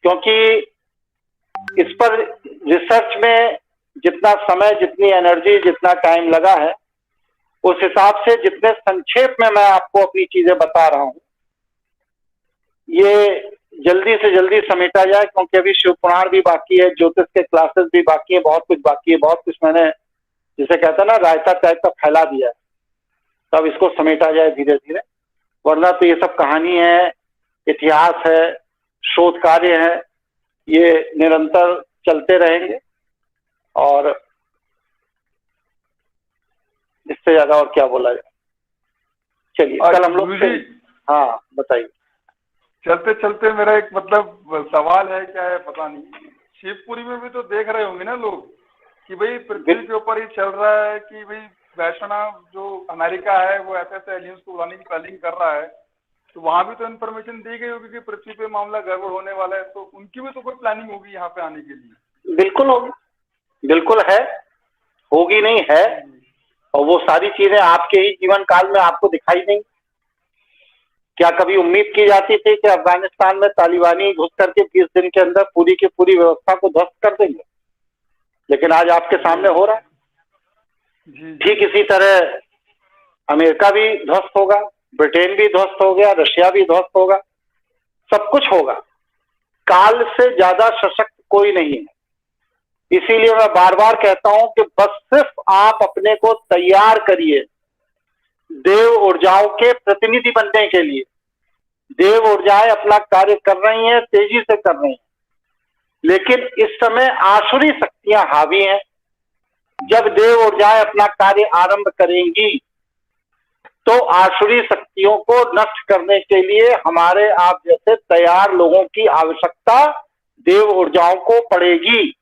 Speaker 1: क्योंकि इस पर रिसर्च में जितना समय, जितनी एनर्जी, जितना टाइम लगा है, उस हिसाब से जितने संक्षेप में मैं आपको अपनी चीजें बता रहा हूं, ये जल्दी से जल्दी समेटा जाए, क्योंकि अभी शिव पुराण भी बाकी है, ज्योतिष के क्लासेस भी बाकी है, बहुत कुछ बाकी है, बहुत कुछ मैंने जिसे कहते हैं ना रायता टाइप का फैला दिया है। तब इसको समेटा जाए धीरे धीरे, वरना तो ये सब कहानी है, इतिहास है, शोध कार्य है, ये निरंतर चलते रहेंगे, और इससे ज्यादा और क्या बोला जाए। चलिए कल हम लोग, हाँ बताइए।
Speaker 2: चलते चलते मेरा एक मतलब सवाल है, क्या है पता नहीं, शिवपुरी में भी तो देख रहे होंगे ना लोग कि भाई पृथ्वी के ऊपर ही चल रहा है कि भाई वैष्णव जो अमेरिका है वो ऐसे ऐसे एलियंस को बुलाने की प्लानिंग कर रहा है, तो वहां भी तो इन्फॉर्मेशन दी गई होगी कि पृथ्वी पे मामला गड़बड़ होने वाला है, तो उनकी भी तो कोई प्लानिंग होगी यहाँ पे आने के लिए।
Speaker 1: बिल्कुल होगी, बिल्कुल है, होगी नहीं है, और वो सारी चीजें आपके ही जीवन काल में आपको दिखाई देंगी। क्या कभी उम्मीद की जाती थी कि अफगानिस्तान में तालिबानी घुस करके 20 दिन के अंदर पूरी की पूरी व्यवस्था को ध्वस्त कर देंगे? लेकिन आज आपके सामने हो रहा है। ठीक इसी तरह अमेरिका भी ध्वस्त होगा, ब्रिटेन भी ध्वस्त हो गया, रशिया भी ध्वस्त होगा, सब कुछ होगा। काल से ज्यादा सशक्त कोई नहीं है। इसीलिए मैं बार बार कहता हूं कि बस सिर्फ आप अपने को तैयार करिए, देव ऊर्जाओं के प्रतिनिधि बनने के लिए। देव ऊर्जाएं अपना कार्य कर रही हैं, तेजी से कर रही हैं, लेकिन इस समय आसुरी शक्तियां हावी हैं। जब देव ऊर्जाएं अपना कार्य आरंभ करेंगी तो आसुरी शक्तियों को नष्ट करने के लिए हमारे आप जैसे तैयार लोगों की आवश्यकता देव ऊर्जाओं को पड़ेगी।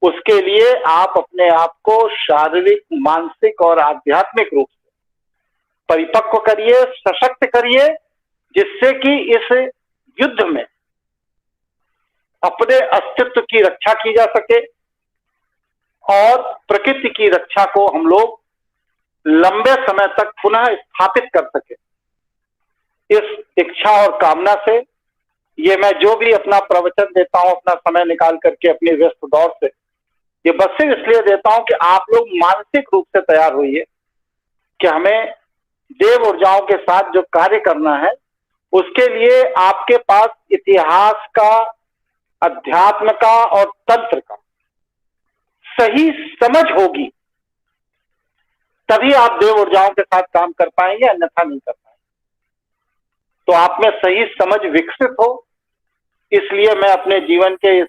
Speaker 1: उसके लिए आप अपने आप को शारीरिक, मानसिक और आध्यात्मिक रूप से परिपक्व करिए, सशक्त करिए, जिससे कि इस युद्ध में अपने अस्तित्व की रक्षा की जा सके और प्रकृति की रक्षा को हम लोग लंबे समय तक पुनः स्थापित कर सके। इस इच्छा और कामना से ये मैं जो भी अपना प्रवचन देता हूं, अपना समय निकाल करके अपने व्यस्त दौर से, ये बस सिर्फ इसलिए देता हूं कि आप लोग मानसिक रूप से तैयार होइए कि हमें देव ऊर्जाओं के साथ जो कार्य करना है उसके लिए आपके पास इतिहास का, अध्यात्म का और तंत्र का सही समझ होगी, तभी आप देव ऊर्जाओं के साथ काम कर पाएंगे, अन्यथा नहीं कर पाएंगे। तो आप में सही समझ विकसित हो, इसलिए मैं अपने जीवन के इस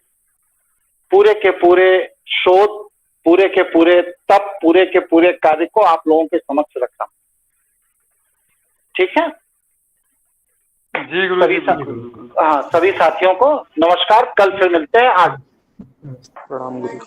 Speaker 1: पूरे के पूरे शोध, पूरे के पूरे तप, पूरे के पूरे कार्य को आप लोगों के समक्ष रखा। ठीक है
Speaker 2: जी गुरु जी, बिल्कुल।
Speaker 1: हाँ, सभी साथियों को नमस्कार। कल फिर मिलते हैं। आज
Speaker 3: प्रणाम गुरु।